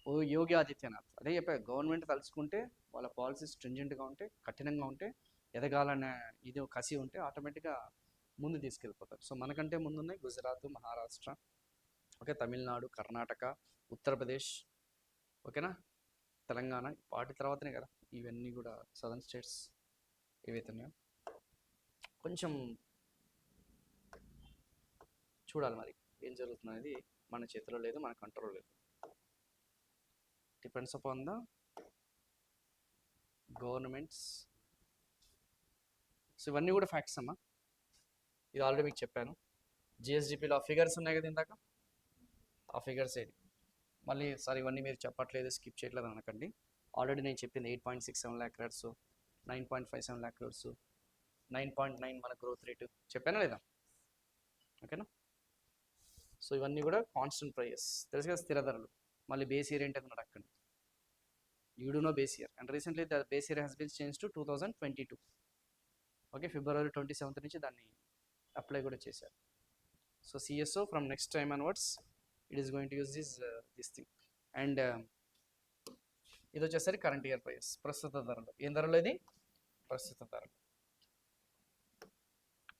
ఓ యోగి ఆదిత్యనాథ్ అదే చెప్పారు, గవర్నమెంట్ తలుచుకుంటే వాళ్ళ పాలసీస్ స్ట్రింజెంట్గా ఉంటే, కఠినంగా ఉంటే, ఎదగాలనే ఇది కసి ఉంటే ఆటోమేటిక్గా ముందు తీసుకెళ్ళిపోతారు. సో మనకంటే ముందున్నాయి గుజరాత్, మహారాష్ట్ర, ఓకే, తమిళనాడు, కర్ణాటక, ఉత్తరప్రదేశ్, ఓకేనా, తెలంగాణ. వాటి తర్వాతనే కదా ఇవన్నీ కూడా సదర్న్ స్టేట్స్ ఏవైతే ఉన్నాయో. కొంచెం చూడాలి మరి ఏం జరుగుతుంది అనేది, మన చేతిలో లేదు, మన కంట్రోల్ లేదు. Depends upon the governments. So ఇవన్నీ కూడా ఫ్యాక్ట్స్ అమ్మా, ఇది ఆల్రెడీ మీకు చెప్పాను. జిఎస్డిపిలో ఆ ఫిగర్స్ ఉన్నాయి కదా ఇందాక, ఆ ఫిగర్స్ ఏంటి మళ్ళీ సార్ ఇవన్నీ మీరు చెప్పట్లేదు, స్కిప్ చేయట్లేదు అనకండి. ఆల్రెడీ నేను చెప్పింది 8.67 lakh crores, 9.57 lakh crores, 9.9 మన గ్రోత్ రేటు చెప్పానా లేదా? ఓకేనా. సో ఇవన్నీ కూడా కాన్స్టెంట్ ప్రైజెస్, తెలుసు కదా, స్థిర ధరలు. మళ్ళీ బేస్ ఇయర్ ఏంటి అన్నాడు అక్కడ, you do know base year, and recently the base year has been change to 2022. Okay, February 27th నుంచి దాన్ని అప్లై కూడా చేశారు. So CSO from next time onwards it is going to use this thing. And ఇది వచ్చేసరికి current year price, ప్రస్తుత ధరలు. ఏం ధరలు ఇది? ప్రస్తుత ధరలు.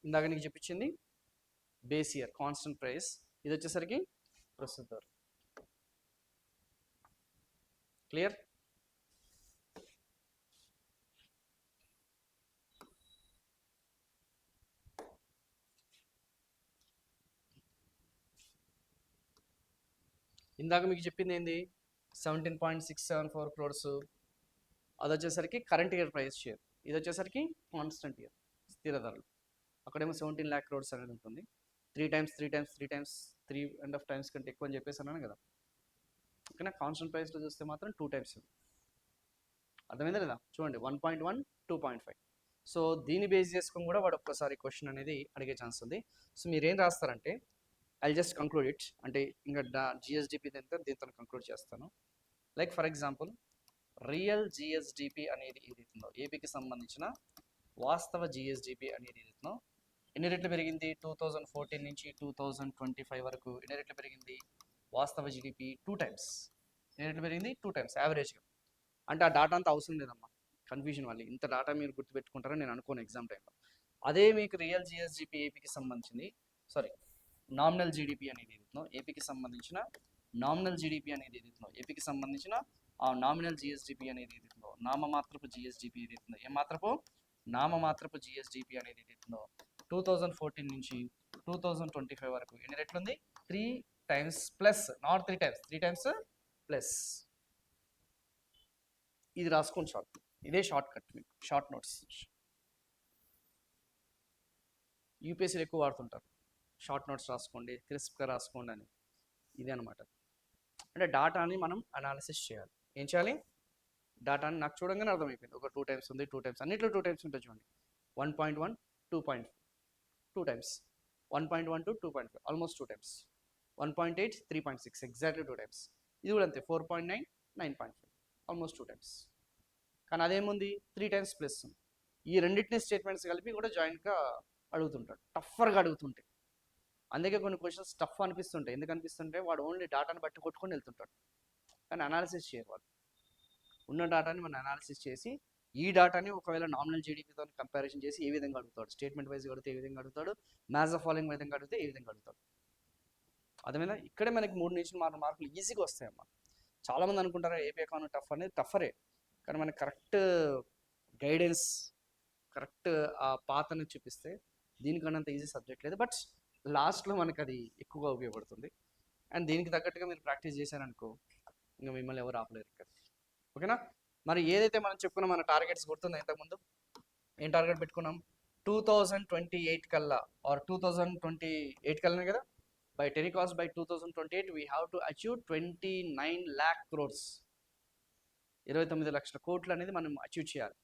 ఇందాక నీకు చెప్పించింది బేస్ ఇయర్ కాన్స్టెంట్ ప్రైస్, ఇది వచ్చేసరికి ప్రస్తుత ధరలు. క్లియర్? ఇందాక మీకు చెప్పింది ఏంది? 17.674 crores, అది వచ్చేసరికి కరెంట్ ఇయర్ ప్రైస్ షేర్. ఇది వచ్చేసరికి కాన్స్టెంట్ ఇయర్ స్థిర ధరలు. అక్కడేమో 17 lakh crores అనేది ఉంటుంది. 3 times 3.5 times కంటే ఎక్కువ అని చెప్పేసి అన్నాను కదా. ఓకేనా, కాన్స్టెంట్ ప్రైస్లో చూస్తే మాత్రం 2 times. అర్థమైందా లేదా? చూడండి 1.1, 2.5. సో దీన్ని బేస్ చేసుకొని కూడా వాడు ఒక్కసారి క్వశ్చన్ అనేది అడిగే ఛాన్స్ ఉంది. సో మీరు ఏం రాస్తారంటే, ఐ జస్ట్ కంక్లూడ్ ఇట్, అంటే ఇంకా జిఎస్డిపి దీంతో కంక్లూడ్ చేస్తాను. Like for example real GSDP అనేది ఏదైతుందో ఏపీకి సంబంధించిన వాస్తవ జిఎస్డిపి అనేది ఏదైతుందో ఎన్ని రెట్లు పెరిగింది 2014 నుంచి 2025 వరకు ఎన్ని రెట్లు పెరిగింది వాస్తవ జిడిపి 2 టైమ్స్ ఎన్ని రెట్లు పెరిగింది 2 టైమ్స్ యావరేజ్గా. అంటే ఆ డాటా అంతా అవసరం లేదమ్మా, కన్ఫ్యూజన్ వల్ల ఇంత డాటా మీరు గుర్తుపెట్టుకుంటారని నేను అనుకోను ఎగ్జామ్ టైంలో. అదే మీకు రియల్ జిఎస్డిపి ఏపీకి సంబంధించింది, సారీ నామినల్ జీడిపి అనేది ఏదైతుందో ఏపీకి సంబంధించిన నామినల్ జీడిపి అనేది ఏదైతుందో ఏపీకి సంబంధించిన ఆ నామినల్ జిఎస్డిపి అనేది ఏదైతుందో నామమాత్రపు జిఎస్డిపి ఏదైతుందో ఏ మాత్రపు నామమాత్రపు జిఎస్డిపి అనేది ఏదైతుందో 2014 నుంచి 2025 వరకు ఎన్ని రెట్లు ఉంది 3 times plus, not 3 times, 3 times plus. ఇది రాసుకోండి షార్ట్, ఇదే షార్ట్ కట్ మీకు షార్ట్ నోట్స్. యూపీఎస్సీలు ఎక్కువ వాడుతుంటారు షార్ట్ నోట్స్ రాసుకోండి, క్రిస్ప్గా రాసుకోండి అని. ఇదే అనమాట. అంటే డాటాని మనం అనాలిసిస్ చేయాలి. ఏం చేయాలి? డాటాని నాకు చూడంగానే అర్థమైపోయింది. ఒక 2 టైమ్స్ ఉంది, 2 టైమ్స్, అన్నిట్లో 2 టైమ్స్ ఉంటుంది చూడండి. 1.1 2.4 2 times, 1.1 to 2.5 almost 2 times, 1.8 3.6 exactly 2 times. ఇది కూడా అంతే 4.9 9.5 ఆల్మోస్ట్ 2 టైమ్స్. కానీ అదేముంది 3 టైమ్స్ ప్లస్. ఈ రెండింటిని స్టేట్మెంట్స్ కలిపి కూడా జాయింట్గా అడుగుతుంటాడు, టఫర్గా అడుగుతుంటే. అందుకే కొన్ని క్వశ్చన్స్ టఫ్ అనిపిస్తుంటాయి. ఎందుకు అనిపిస్తుంటే వాడు ఓన్లీ డాటాని బట్టి కొట్టుకొని వెళ్తుంటాడు, కానీ అనాలిసిస్ చేయరు వాడు. ఉన్న డాటాని మనం అనాలిసిస్ చేసి ఈ డాటాని ఒకవేళ నామినల్ జీడీపీతో కంపారిజన్ చేసి ఏ విధంగా అడుగుతాడు, స్టేట్మెంట్ వైజ్ అడిగితే ఏ విధంగా అడుగుతాడు, మ్యాథ్స్ ఆఫ్ ఫాలోయింగ్ విధంగా అడిగితే ఏ విధంగా అడుగుతాడు. అదేమైనా ఇక్కడే మనకి 3 నుంచి 4 మార్కులు ఈజీగా వస్తాయమ్మా. చాలామంది అనుకుంటారు ఏపీ ఎకానమీ టఫ్ అనేది, టఫరే. కానీ మనకి కరెక్ట్ గైడెన్స్, కరెక్ట్ ఆ పాతని చూపిస్తే దీనికన్నా అంత ఈజీ సబ్జెక్ట్ లేదు. బట్ లాస్ట్లో మనకు అది ఎక్కువగా ఉపయోగపడుతుంది. అండ్ దీనికి తగ్గట్టుగా మీరు ప్రాక్టీస్ చేశారనుకో ఇంకా మిమ్మల్ని ఎవరు ఆపలేరు ఇక్కడ. ఓకేనా? మరి ఏదైతే మనం చెప్పుకున్నాం మన టార్గెట్స్ గుర్తుందా ఇంతకుముందు? ఏం టార్గెట్ పెట్టుకున్నాం? 2028 కల్లా ఆర్ 2028 కల్లానే కదా, by telecast by 2028 we have to achieve 29 lakh crores, 29 లక్షల కోట్లు అనేది మనం అచీవ్ చేయాలి.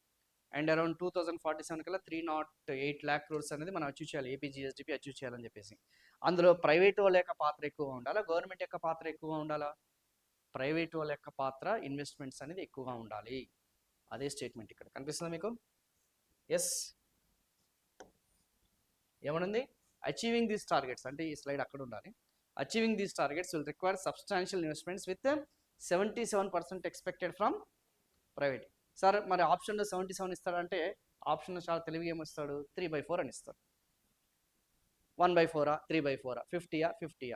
అండ్ అరౌండ్ 2047 కల్లా 308 lakh crores అనేది మనం అచీవ్ చేయాలి, ఏపీ జిఎస్డిపి అచీవ్ చేయాలని చెప్పేసి. అందులో ప్రైవేట్ వాళ్ళ యొక్క పాత్ర ఎక్కువగా ఉండాలా, గవర్నమెంట్ యొక్క పాత్ర ఎక్కువగా ఉండాలా? ప్రైవేట్ వాళ్ళ యొక్క పాత్ర, ఇన్వెస్ట్మెంట్స్ అనేది ఎక్కువగా ఉండాలి. అదే స్టేట్మెంట్ ఇక్కడ కనిపిస్తుందా మీకు? ఎస్, ఏమనుంది? అచీవింగ్ దీస్ టార్గెట్స్ అంటే ఈ స్లైడ్ అక్కడ ఉండాలి. Achieving these targets will require substantial investments with 77% expected from private. Sir మరి ఆప్షన్లో 77 ఇస్తాడంటే ఆప్షన్లో చాలా తెలివిగా ఏమిస్తాడు? 3/4 అని ఇస్తాడు. 1/4, 3/4, 50, 50,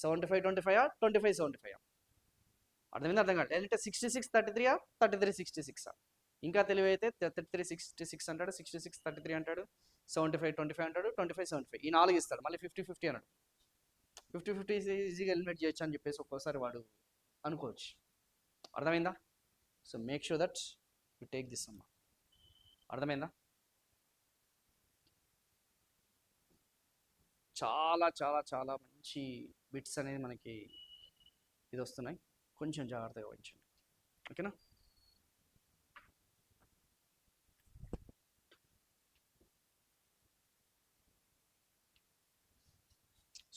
75 25, 25 75. అర్థమైంది? అర్థం కాదు. లేదంటే 66 33, 33 66. ఇంకా తెలివి అయితే 33 66 అంటాడు, 66 33 అంటాడు, 75 25 అంటాడు, 25 75 ఈ 4 ఇస్తాడు. మళ్ళీ 50 50 అన్నాడు. 50 50 ఈజీగా ఎలిమినేట్ చేయొచ్చు అని చెప్పేసి ఒక్కోసారి వాడు అనుకోవచ్చు. అర్థమైందా? So make sure that you take this అమ్మా. అర్థమైందా? చాలా చాలా చాలా మంచి బిట్స్ అనేది మనకి ఇది వస్తున్నాయి, కొంచెం జాగ్రత్తగా వహించండి. ఓకేనా?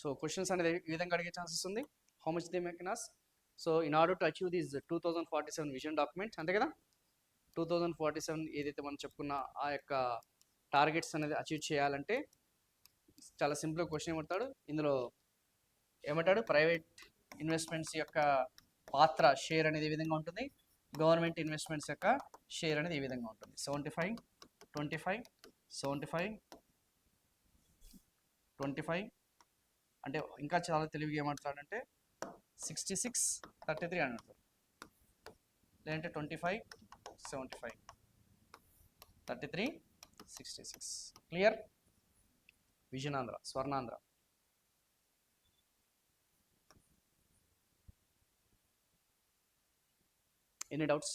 సో క్వశ్చన్స్ అనేది ఈ విధంగా అడిగే ఛాన్సెస్ ఉంది. How much they make us. So in order to achieve this 2047 vision document, అంతే కదా, 2047 ఏదైతే మనం చెప్పుకున్న ఆ యొక్క టార్గెట్స్ అనేది అచీవ్ చేయాలంటే చాలా సింపుల్ క్వశ్చన్ ఏమంటాడు ఇందులో, ఏమంటాడు? ప్రైవేట్ ఇన్వెస్ట్మెంట్స్ యొక్క పాత్ర, షేర్ అనేది ఏ విధంగా ఉంటుంది, గవర్నమెంట్ ఇన్వెస్ట్మెంట్స్ యొక్క షేర్ అనేది ఏ విధంగా ఉంటుంది. 75 25 75 25 అంటే ఇంకా చాలా తెలివిగా ఏమంటాడంటే 66 33 అని అంటారు, లేదంటే 25 75 33 66. Clear? Vision Andhra, Swarnandhra. Any doubts?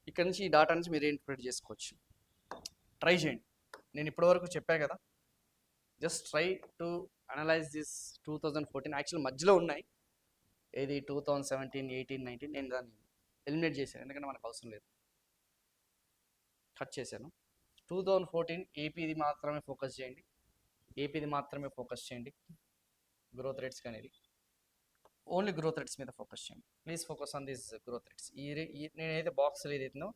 ఇక్కడ నుంచి ఈ డాటా నుంచి మీరు ఇంటర్ప్రిట్ చేసుకోవచ్చు. ట్రై చేయండి. నేను ఇప్పటివరకు చెప్పా కదా, just try to analyse this 2014. Actual మధ్యలో ఉన్నాయి, ఏది 2017 18 19. నేను దాన్ని ఎలిమినేట్ చేశాను ఎందుకంటే మనకు అవసరం లేదు, కట్ చేశాను. 2014 ఏపీది మాత్రమే ఫోకస్ చేయండి, ఏపీది మాత్రమే ఫోకస్ చేయండి గ్రోత్ రేట్స్కి అనేది. ఓన్లీ గ్రోత్ రేట్స్ మీద ఫోకస్ చేయండి. Please focus on this growth rates. నేనైతే బాక్స్లో ఏదైతుందో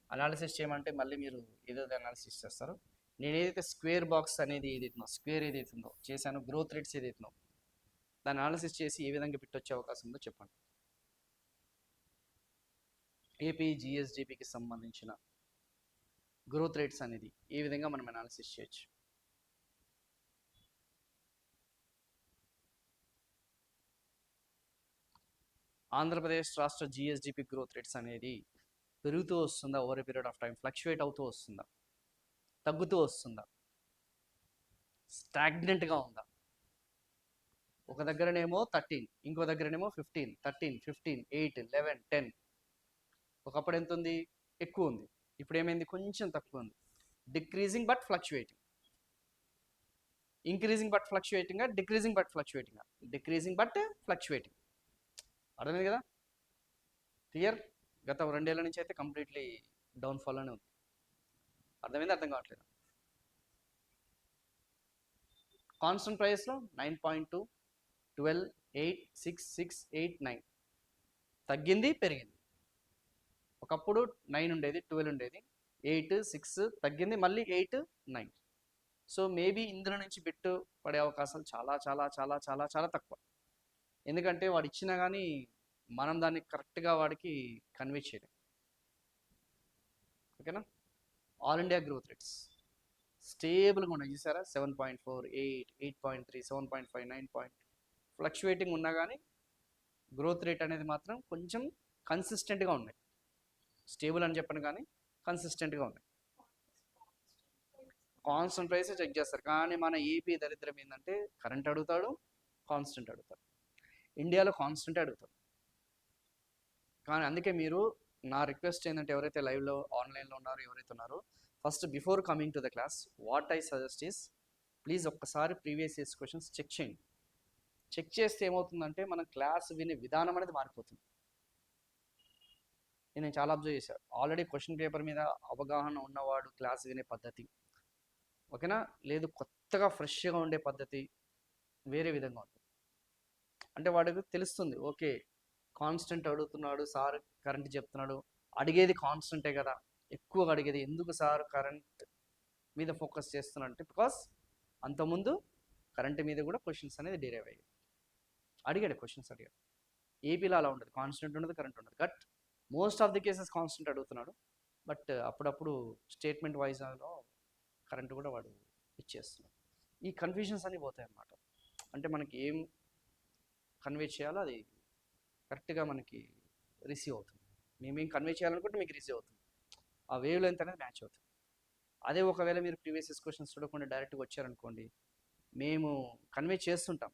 అనాలిసిస్ చేయమంటే మళ్ళీ మీరు ఏదో అనాలిసిస్ చేస్తారు. నేను ఏదైతే స్క్వేర్ బాక్స్ అనేది ఏదైతుందో స్క్వేర్ ఏదైతుందో చేశాను, గ్రోత్ రేట్స్ ఏదైతుందో దాన్ని అనాలిసిస్ చేసి ఏ విధంగా బిట్టొచ్చే అవకాశం ఉందో చెప్పండి. ఏపీ జిఎస్డిపికి సంబంధించిన గ్రోత్ రేట్స్ అనేది ఏ విధంగా మనం అనాలిసిస్ చేయొచ్చు. ఆంధ్రప్రదేశ్ రాష్ట్ర జిఎస్డిపి గ్రోత్ రేట్స్ అనేది పెరుగుతూ వస్తుందా, over a period of time fluctuate అవుతూ వస్తుందా, తగ్గుతూ వస్తుందా, స్టాగ్నెంట్గా ఉందా? ఒక దగ్గరనేమో 13, ఇంకో దగ్గరనేమో 15, 13, 15, 8, 11, 10. ఒకప్పుడు ఎంత ఉంది? ఎక్కువ ఉంది. ఇప్పుడు ఏమైంది? కొంచెం తక్కువ ఉంది. Decreasing but fluctuating. Increasing but ఫ్లక్చువేటింగా, డిక్రీజింగ్ బట్ ఫ్లక్చువేటింగా? Decreasing but fluctuating. అర్థమైంది కదా? క్లియర్? గత 2 ఏళ్ల నుంచి అయితే కంప్లీట్లీ డౌన్ఫాల్ అనే ఉంది. అర్థమైంది? అర్థం కావట్లేదు. కాన్స్టెంట్ ప్రైస్లో 9.2, 12, 8, 6, 6, 8, 9 తగ్గింది, పెరిగింది. ఒకప్పుడు 9 ఉండేది, 12 ఉండేది, 8, 6 తగ్గింది, మళ్ళీ 8, 9. సో మేబీ ఇందులో నుంచి బిట్టు పడే అవకాశాలు చాలా చాలా చాలా చాలా చాలా తక్కువ. ఎందుకంటే వాడు ఇచ్చినా కానీ మనం దాన్ని కరెక్ట్గా వాడికి కన్వే చేయలేం. ఓకేనా? ఆల్ ఇండియా గ్రోత్ రేట్స్ స్టేబుల్గా ఉన్నాయి చూసారా? 7.4, 8, 8.3, 7.5, 9. ఫ్లక్చువేటింగ్ ఉన్నా కానీ గ్రోత్ రేట్ అనేది మాత్రం కొంచెం కన్సిస్టెంట్గా ఉన్నాయి. స్టేబుల్ అని చెప్పను కానీ కన్సిస్టెంట్గా ఉన్నాయి. కాన్స్టెంట్ ప్రైస్ చెక్ చేస్తారు. కానీ మన ఏపీ దరిద్రం ఏంటంటే కరెంట్ అడుగుతాడు, కాన్స్టెంట్ అడుగుతాడు. ఇండియాలో కాన్స్టెంట్ అడుగుతాడు. కానీ అందుకే మీరు, నా రిక్వెస్ట్ ఏంటంటే ఎవరైతే లైవ్లో ఆన్లైన్లో ఉన్నారో, ఎవరైతే ఉన్నారో, first before coming to the class what I suggest is please ఒక్కసారి ప్రీవియస్ ఇయర్స్ క్వశ్చన్స్ చెక్ చేయండి. చెక్ చేస్తే ఏమవుతుందంటే మన క్లాస్ వినే విధానం అనేది మారిపోతుంది. నేను చాలా అబ్జర్వ్ చేశాను. ఆల్రెడీ క్వశ్చన్ పేపర్ మీద అవగాహన ఉన్నవాడు క్లాస్ వినే పద్ధతి, ఓకేనా, లేదు కొత్తగా ఫ్రెష్గా ఉండే పద్ధతి వేరే విధంగా ఉంటుంది. అంటే వాడికి తెలుస్తుంది, ఓకే కాన్స్టెంట్ అడుగుతున్నాడు సార్, కరెంట్ చెప్తున్నాడు, అడిగేది కాన్స్టెంటే కదా, ఎక్కువగా అడిగేది ఎందుకు సార్ కరెంట్ మీద ఫోకస్ చేస్తున్నాడు అంటే బికాస్ అంతకుముందు కరెంట్ మీద కూడా క్వశ్చన్స్ అనేది డిరైవ్ అయ్యాయి. అడిగాడు క్వశ్చన్స్ అడిగాడు. ఏపీలో అలా ఉండదు, కాన్స్టెంట్ ఉండదు, కరెంట్ ఉండదు. But most of the cases constant అడుగుతున్నాడు. బట్ అప్పుడప్పుడు స్టేట్మెంట్ వైజ్లో కరెంట్ కూడా వాడు ఇచ్చేస్తున్నాడు. ఈ కన్ఫ్యూజన్స్ అన్నీ పోతాయి అన్నమాట. అంటే మనకి ఏం కన్వే చేయాలో అది కరెక్ట్గా మనకి రిసీవ్ అవుతుంది. మేమేం కన్వే చేయాలనుకుంటే మీకు రిసీవ్ అవుతుంది. ఆ వేవ్ లెంత్ అనేది మ్యాచ్ అవుతుంది. అదే ఒకవేళ మీరు ప్రీవియస్ క్వశ్చన్స్ చూడకుండా డైరెక్ట్గా వచ్చారనుకోండి, మేము కన్వే చేస్తుంటాం,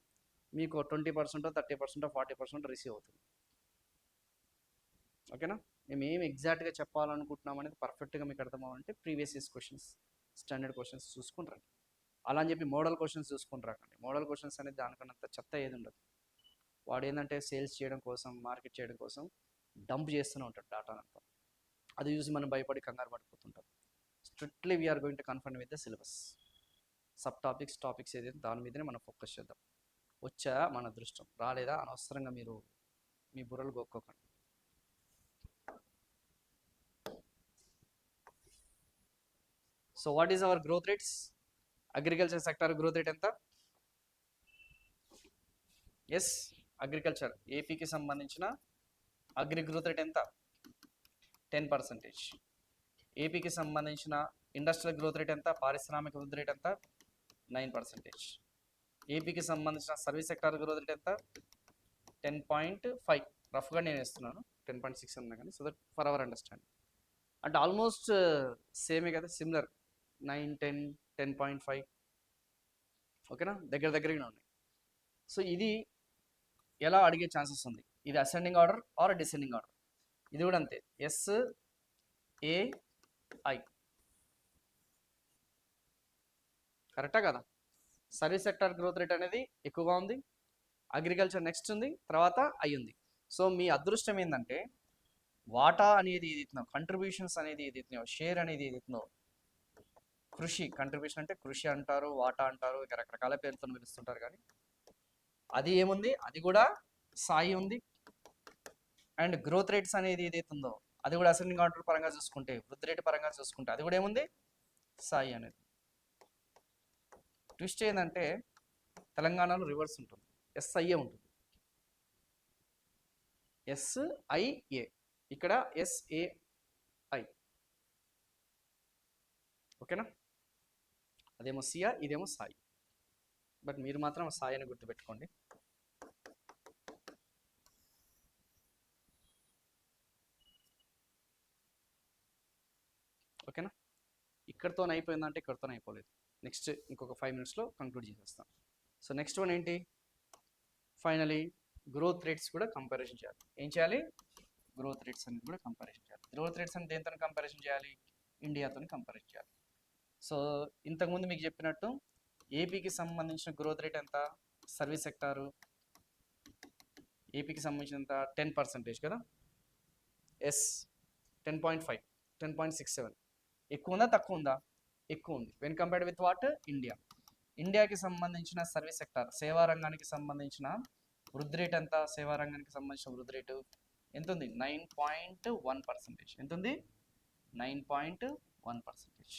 మీకు 20%, 30%, 40% రిసీవ్ అవుతుంది. ఓకేనా? మేము ఏం ఎగ్జాక్ట్గా చెప్పాలనుకుంటున్నాం అనేది పర్ఫెక్ట్గా మీకు అర్థమవ్వాలంటే previous years questions, standard questions చూసుకుంటారండి. అలా అని చెప్పి మోడల్ క్వశ్చన్స్ చూసుకుంటారండి. మోడల్ క్వశ్చన్స్ అనేది దానికన్నంత చెత్త ఏది ఉండదు. వాడు ఏంటంటే సేల్స్ చేయడం కోసం, మార్కెట్ చేయడం కోసం డంప్ చేస్తూనే ఉంటాడు డాటానంతా. అది చూసి మనం భయపడి కంగారు పడిపోతుంటాం. Strictly we're going to confirm with the syllabus. Sub topics ఏదైతే దాని మీదనే మనం ఫోకస్ చేద్దాం. వచ్చా మన అదృష్టం, రాలేదా అనవసరంగా మీరు మీ బుర్రలు గొక్కోకండి. So what is our growth rates? Agriculture sector growth rate ఎంత? ఎస్, అగ్రికల్చర్ ఏపీకి సంబంధించిన అగ్రి గ్రోత్ రేట్ ఎంత? 10%. ఏపీకి సంబంధించిన ఇండస్ట్రియల్ గ్రోత్ రేట్ ఎంత? పారిశ్రామిక వృద్ధి రేట్ ఎంత? 9%. ఏపీకి సంబంధించిన సర్వీస్ సెక్టార్ గ్రోత్ రేట్ ఎంత? 10.5. రఫ్గా నేను వేస్తున్నాను, 10.6 అన్నా కానీ, so that for our understanding. అంటే ఆల్మోస్ట్ సేమే కదా, సిమిలర్ 9, 10, 10.5. ఓకేనా? దగ్గరగానే ఉన్నాయి. సో ఇది ఎలా అడిగే ఛాన్సెస్ ఉంది? ఇది ascending order or descending order? ఇది కూడా అంతే, SAI. కరెక్టా కదా? సర్వీస్ సెక్టార్ గ్రోత్ రేట్ అనేది ఎక్కువగా ఉంది, అగ్రికల్చర్ నెక్స్ట్ ఉంది, తర్వాత ఐ ఉంది. సో మీ అదృష్టం ఏంటంటే వాటా అనేది ఏదైతుందో, కంట్రిబ్యూషన్స్ అనేది ఏదైతుందో, షేర్ అనేది ఏదైతుందో, కృషి కంట్రిబ్యూషన్ అంటే కృషి అంటారు, వాటా అంటారు, ఇక రకరకాల పేరుతో పిలుస్తుంటారు. కానీ అది ఏముంది, అది కూడా సాయి ఉంది. అండ్ గ్రోత్ రేట్స్ అనేది ఏదైతే ఉందో అది కూడా అసెండింగ్ ఆర్డర్ పరంగా చూసుకుంటే, వృద్ధి రేటు పరంగా చూసుకుంటే అది కూడా ఏముంది, సాయి అనేది. ట్విస్ట్ ఏంటంటే తెలంగాణలో రివర్స్ ఉంటుంది, ఎస్ఐఏ ఉంటుంది. ఎస్ఐఏ, ఇక్కడ ఎస్ఏఐ. ఓకేనా? అదేమో సియా, ఇదేమో సాయి. బట్ మీరు మాత్రం సాయి అని గుర్తుపెట్టుకోండి. ఓకేనా? ఇక్కడితో అయిపోయిందంటే ఇక్కడితో అయిపోలేదు. నెక్స్ట్ ఇంకొక 5 మినిట్స్లో కంక్లూడ్ చేసేస్తాం. సో నెక్స్ట్ వన్ ఏంటి, ఫైనలీ గ్రోత్ రేట్స్ కూడా కంపారిజన్ చేయాలి. ఏం చేయాలి, గ్రోత్ రేట్స్ అనేది కూడా కంపారిజన్ చేయాలి. గ్రోత్ రేట్స్ అని దేంతో కంపారిజన్ చేయాలి, ఇండియాతో కంపారిజన్ చేయాలి. సో ఇంతకుముందు మీకు చెప్పినట్టు ఏపీకి సంబంధించిన గ్రోత్ రేట్ ఎంత, సర్వీస్ సెక్టారు ఏపీకి సంబంధించినంత 10% కదా, ఎస్ 10.5, 10.67. ఎక్కువ ఉందా తక్కువ ఉందా, ఎక్కువ ఉంది. When compared with what, India. ఇండియాకి సంబంధించిన సర్వీస్ సెక్టార్, సేవా రంగానికి సంబంధించిన వృద్ధి రేట్ ఎంత, సేవా రంగానికి సంబంధించిన వృద్ధి రేటు ఎంత ఉంది, 9.1%. ఎంత ఉంది, 9.1%.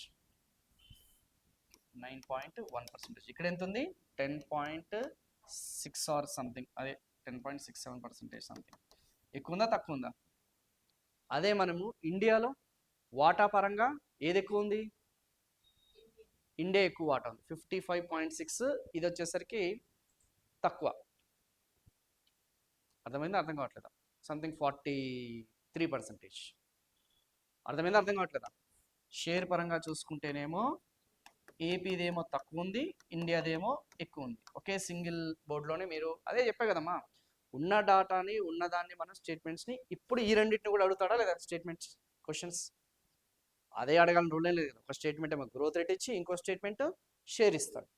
9.1%. ఇక్కడ ఎంత ఉంది, 10.6 ఆర్ సంథింగ్, అదే 10.67% సంథింగ్. ఎక్కువ ఉందా తక్కువ ఉందా? అదే మనము ఇండియాలో వాటా పరంగా ఏది ఎక్కువ ఉంది, ఇండియా ఎక్కువ వాటా ఉంది, 55.6. ఇది వచ్చేసరికి తక్కువ. అర్థమైందా, అర్థం కావట్లేదా? సంథింగ్ 43%. అర్థమైందా, అర్థం కావట్లేదా? షేర్ పరంగా చూసుకుంటేనేమో ఏపీదేమో తక్కువ ఉంది, ఇండియాదేమో ఎక్కువ ఉంది. ఒకే సింగిల్ బోర్డులోనే మీరు అదే చెప్పా కదమ్మా, ఉన్న డాటాని ఉన్నదాన్ని మన స్టేట్మెంట్స్ని ఇప్పుడు ఈ రెండింటిని కూడా అడుగుతాడా లేదా స్టేట్మెంట్స్ క్వశ్చన్స్? అదే అడగాలని రూల్ లేదు కదా. ఒక స్టేట్మెంట్ ఏమో గ్రోత్ రేట్ ఇచ్చి ఇంకో స్టేట్మెంట్ షేర్ ఇస్తాడు.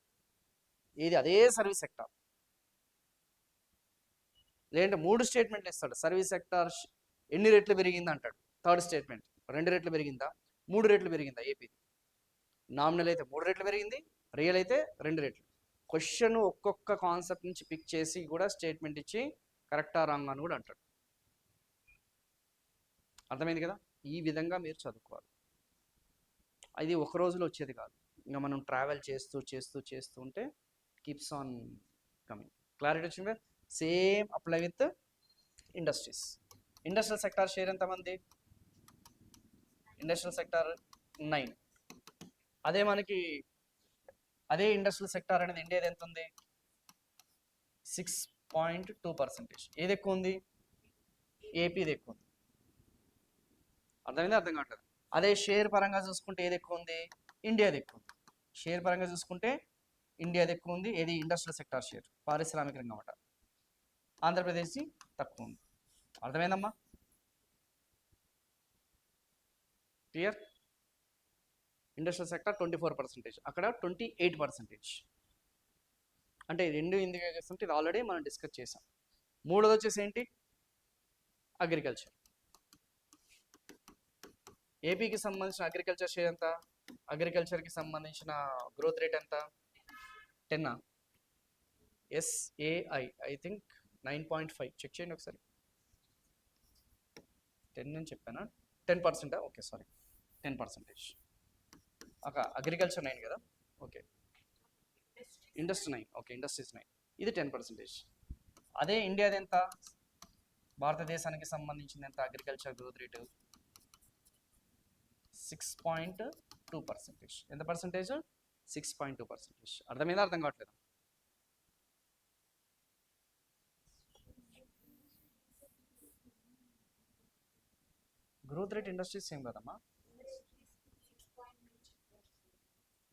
ఇది అదే సర్వీస్ సెక్టార్. లేదంటే 3 స్టేట్మెంట్లు ఇస్తాడు. సర్వీస్ సెక్టార్ ఎన్ని రెట్లు పెరిగింది అంటాడు. థర్డ్ స్టేట్మెంట్ 2 రెట్లు పెరిగిందా, 3 రెట్లు పెరిగిందా ఏపీది. నామినల్ అయితే 3 రెట్లు పెరిగింది, రియల్ అయితే 2 రెట్లు. క్వశ్చన్ ఒక్కొక్క కాన్సెప్ట్ నుంచి పిక్ చేసి కూడా స్టేట్మెంట్ ఇచ్చి కరెక్టా రాంగ్ అని కూడా అంటాడు. అర్థమైంది కదా? ఈ విధంగా మీరు చదువుకోవాలి. అది ఒక రోజులో వచ్చేది కాదు. ఇంకా మనం ట్రావెల్ చేస్తూ చేస్తూ చేస్తూ ఉంటే కీప్స్ ఆన్ కమింగ్. క్లారిటీ వచ్చింది. Same apply with industries. Industrial sector share ఎంతమంది, ఇండస్ట్రియల్ సెక్టార్ 9. అదే మనకి అదే ఇండస్ట్రియల్ సెక్టార్ అనేది ఇండియాది ఎంత ఉంది, 6.2%. ఏది ఎక్కువ ఉంది, ఏపీది ఎక్కువ ఉంది. అర్థమైంది, అర్థం కావట్లేదు. అదే షేర్ పరంగా చూసుకుంటే ఏది ఎక్కువ ఉంది, ఇండియాది ఎక్కువ ఉంది. షేర్ పరంగా చూసుకుంటే ఇండియాది ఎక్కువ ఉంది. ఏది, ఇండస్ట్రియల్ సెక్టార్ షేర్, పారిశ్రామిక రంగం అన్నమాట. ఆంధ్రప్రదేశ్ది తక్కువ ఉంది. అర్థమైందమ్మా, క్లియర్? ఇండస్ట్రియల్ సెక్టార్ 24%, అక్కడ 28%. అంటే రెండు ఎందుకు చేస్తుంటే ఇది ఆల్రెడీ మనం డిస్కస్ చేసాం. మూడోది వచ్చేసి ఏంటి, అగ్రికల్చర్. ఏపీకి సంబంధించిన అగ్రికల్చర్ షేర్ ఎంత, అగ్రికల్చర్కి సంబంధించిన గ్రోత్ రేట్ ఎంత, 10. SAI I think 9.5. చెక్ చేయండి ఒకసారి. 10 అని చెప్పానా, 10%. Okay sorry, 10%. అగ్రికల్చర్ 9 కదా, ఓకే. Industry 9, okay, industries 9. ఇది 10%. అదే ఇండియాది ఎంత, భారతదేశానికి సంబంధించింది ఎంత అగ్రికల్చర్ గ్రోత్ రేటు, 6.2%. ఎంత పర్సెంటేజ్, 6.2%. అర్థమైందా, అర్థం కావట్లేదు? గ్రోత్ రేట్ ఇండస్ట్రీస్ సేమ్ కదమ్మా.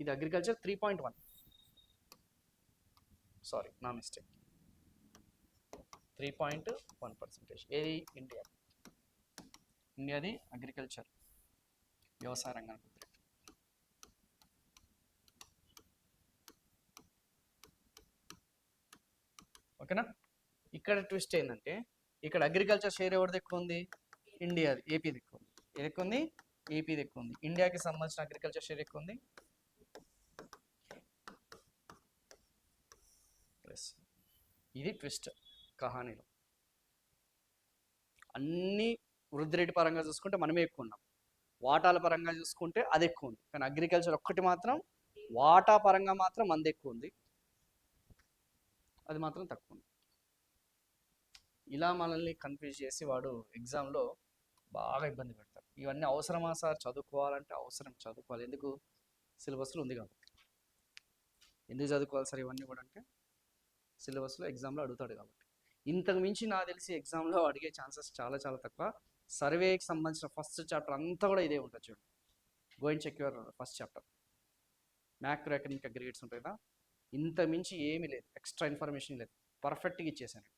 ఇది అగ్రికల్చర్ 3.1. సారీ, నా మిస్టేక్. 3.1%. ఏది, ఇండియాది అగ్రికల్చర్, వ్యవసాయ రంగానికి. ఓకేనా? ఇక్కడ ట్విస్ట్ ఏంటంటే ఇక్కడ అగ్రికల్చర్ షేర్ ఎవరిది ఎక్కువ ఉంది, ఇండియాది, ఏపీది ఎక్కువ ఉంది. ఏది ఎక్కువ ఉంది, ఏపీది ఎక్కువ ఉంది. ఇండియాకి సంబంధించిన అగ్రికల్చర్ షేర్ ఎక్కువ ఉంది. ఇది ట్విస్ట్ కహానీలో. అన్ని వృద్ధి రేటు పరంగా చూసుకుంటే మనమే ఎక్కువ ఉన్నాం, వాటాల పరంగా చూసుకుంటే అది ఎక్కువ ఉంది. కానీ అగ్రికల్చర్ ఒక్కటి మాత్రం వాటా పరంగా మాత్రం మంది ఎక్కువ ఉంది, అది మాత్రం తక్కువ ఉంది. ఇలా మనల్ని కన్ఫ్యూజ్ చేసి వాడు ఎగ్జామ్లో బాగా ఇబ్బంది పెడతారు. ఇవన్నీ అవసరమా సార్? చదువుకోవాలంటే అవసరం, చదువుకోవాలి. ఎందుకు? సిలబస్లో ఉంది కాబట్టి. ఎందుకు చదువుకోవాలి సార్ ఇవన్నీ కూడా అంటే సిలబస్లో ఎగ్జామ్లో అడుగుతాడు కాబట్టి. ఇంతకు మించి నాకు తెలిసి ఎగ్జామ్లో అడిగే ఛాన్సెస్ చాలా చాలా తక్కువ. సర్వేకి సంబంధించిన ఫస్ట్ చాప్టర్ అంతా కూడా ఇదే ఉంటుంది చూడండి. Go and check your first chapter. Macro economic aggregates ఉంటాయి కదా, ఇంత మించి ఏమీ లేదు, ఎక్స్ట్రా ఇన్ఫర్మేషన్ లేదు, పర్ఫెక్ట్గా ఇచ్చేసాను.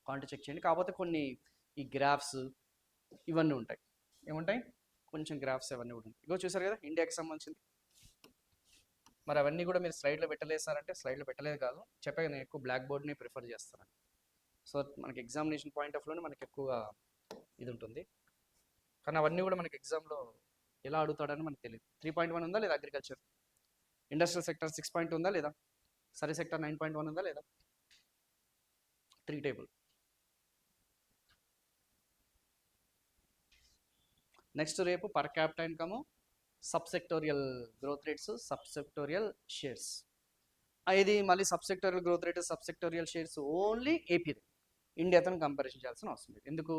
కాంటే చెక్ చేయండి. కాకపోతే కొన్ని ఈ గ్రాఫ్స్ ఇవన్నీ ఉంటాయి. ఏముంటాయి? కొంచెం గ్రాఫ్స్ అవన్నీ కూడా ఉంటాయి. ఇగో చూసారు కదా ఇండియాకి సంబంధించింది. మరి అవన్నీ కూడా మీరు స్లైడ్లో పెట్టలేదు సార్ అంటే స్లైడ్లో పెట్టలేదు కాదు, చెప్పాక నేను ఎక్కువ బ్లాక్ బోర్డ్ని ప్రిఫర్ చేస్తాను. సో మనకి ఎగ్జామినేషన్ పాయింట్ ఆఫ్ వ్యూలోనే మనకి ఎక్కువగా ఇది ఉంటుంది. కానీ అవన్నీ కూడా మనకి ఎగ్జామ్లో ఎలా అడుగుతాడని మనకు తెలియదు. 3.1 ఉందా లేదా? అగ్రికల్చర్ ఇండస్ట్రియల్ సెక్టర్ 6 ఉందా లేదా? సర్వీస్ సెక్టర్ 9.1 ఉందా లేదా? 3 టేబుల్. నెక్స్ట్ రేపు per capital income, subsectoral growth rates, subsectoral shares. ఇది మళ్ళీ subsectoral growth rate, subsectoral shares only AP, ఇండియాతో కంపారిజన్ చేయాల్సిన అవసరం లేదు. ఎందుకు?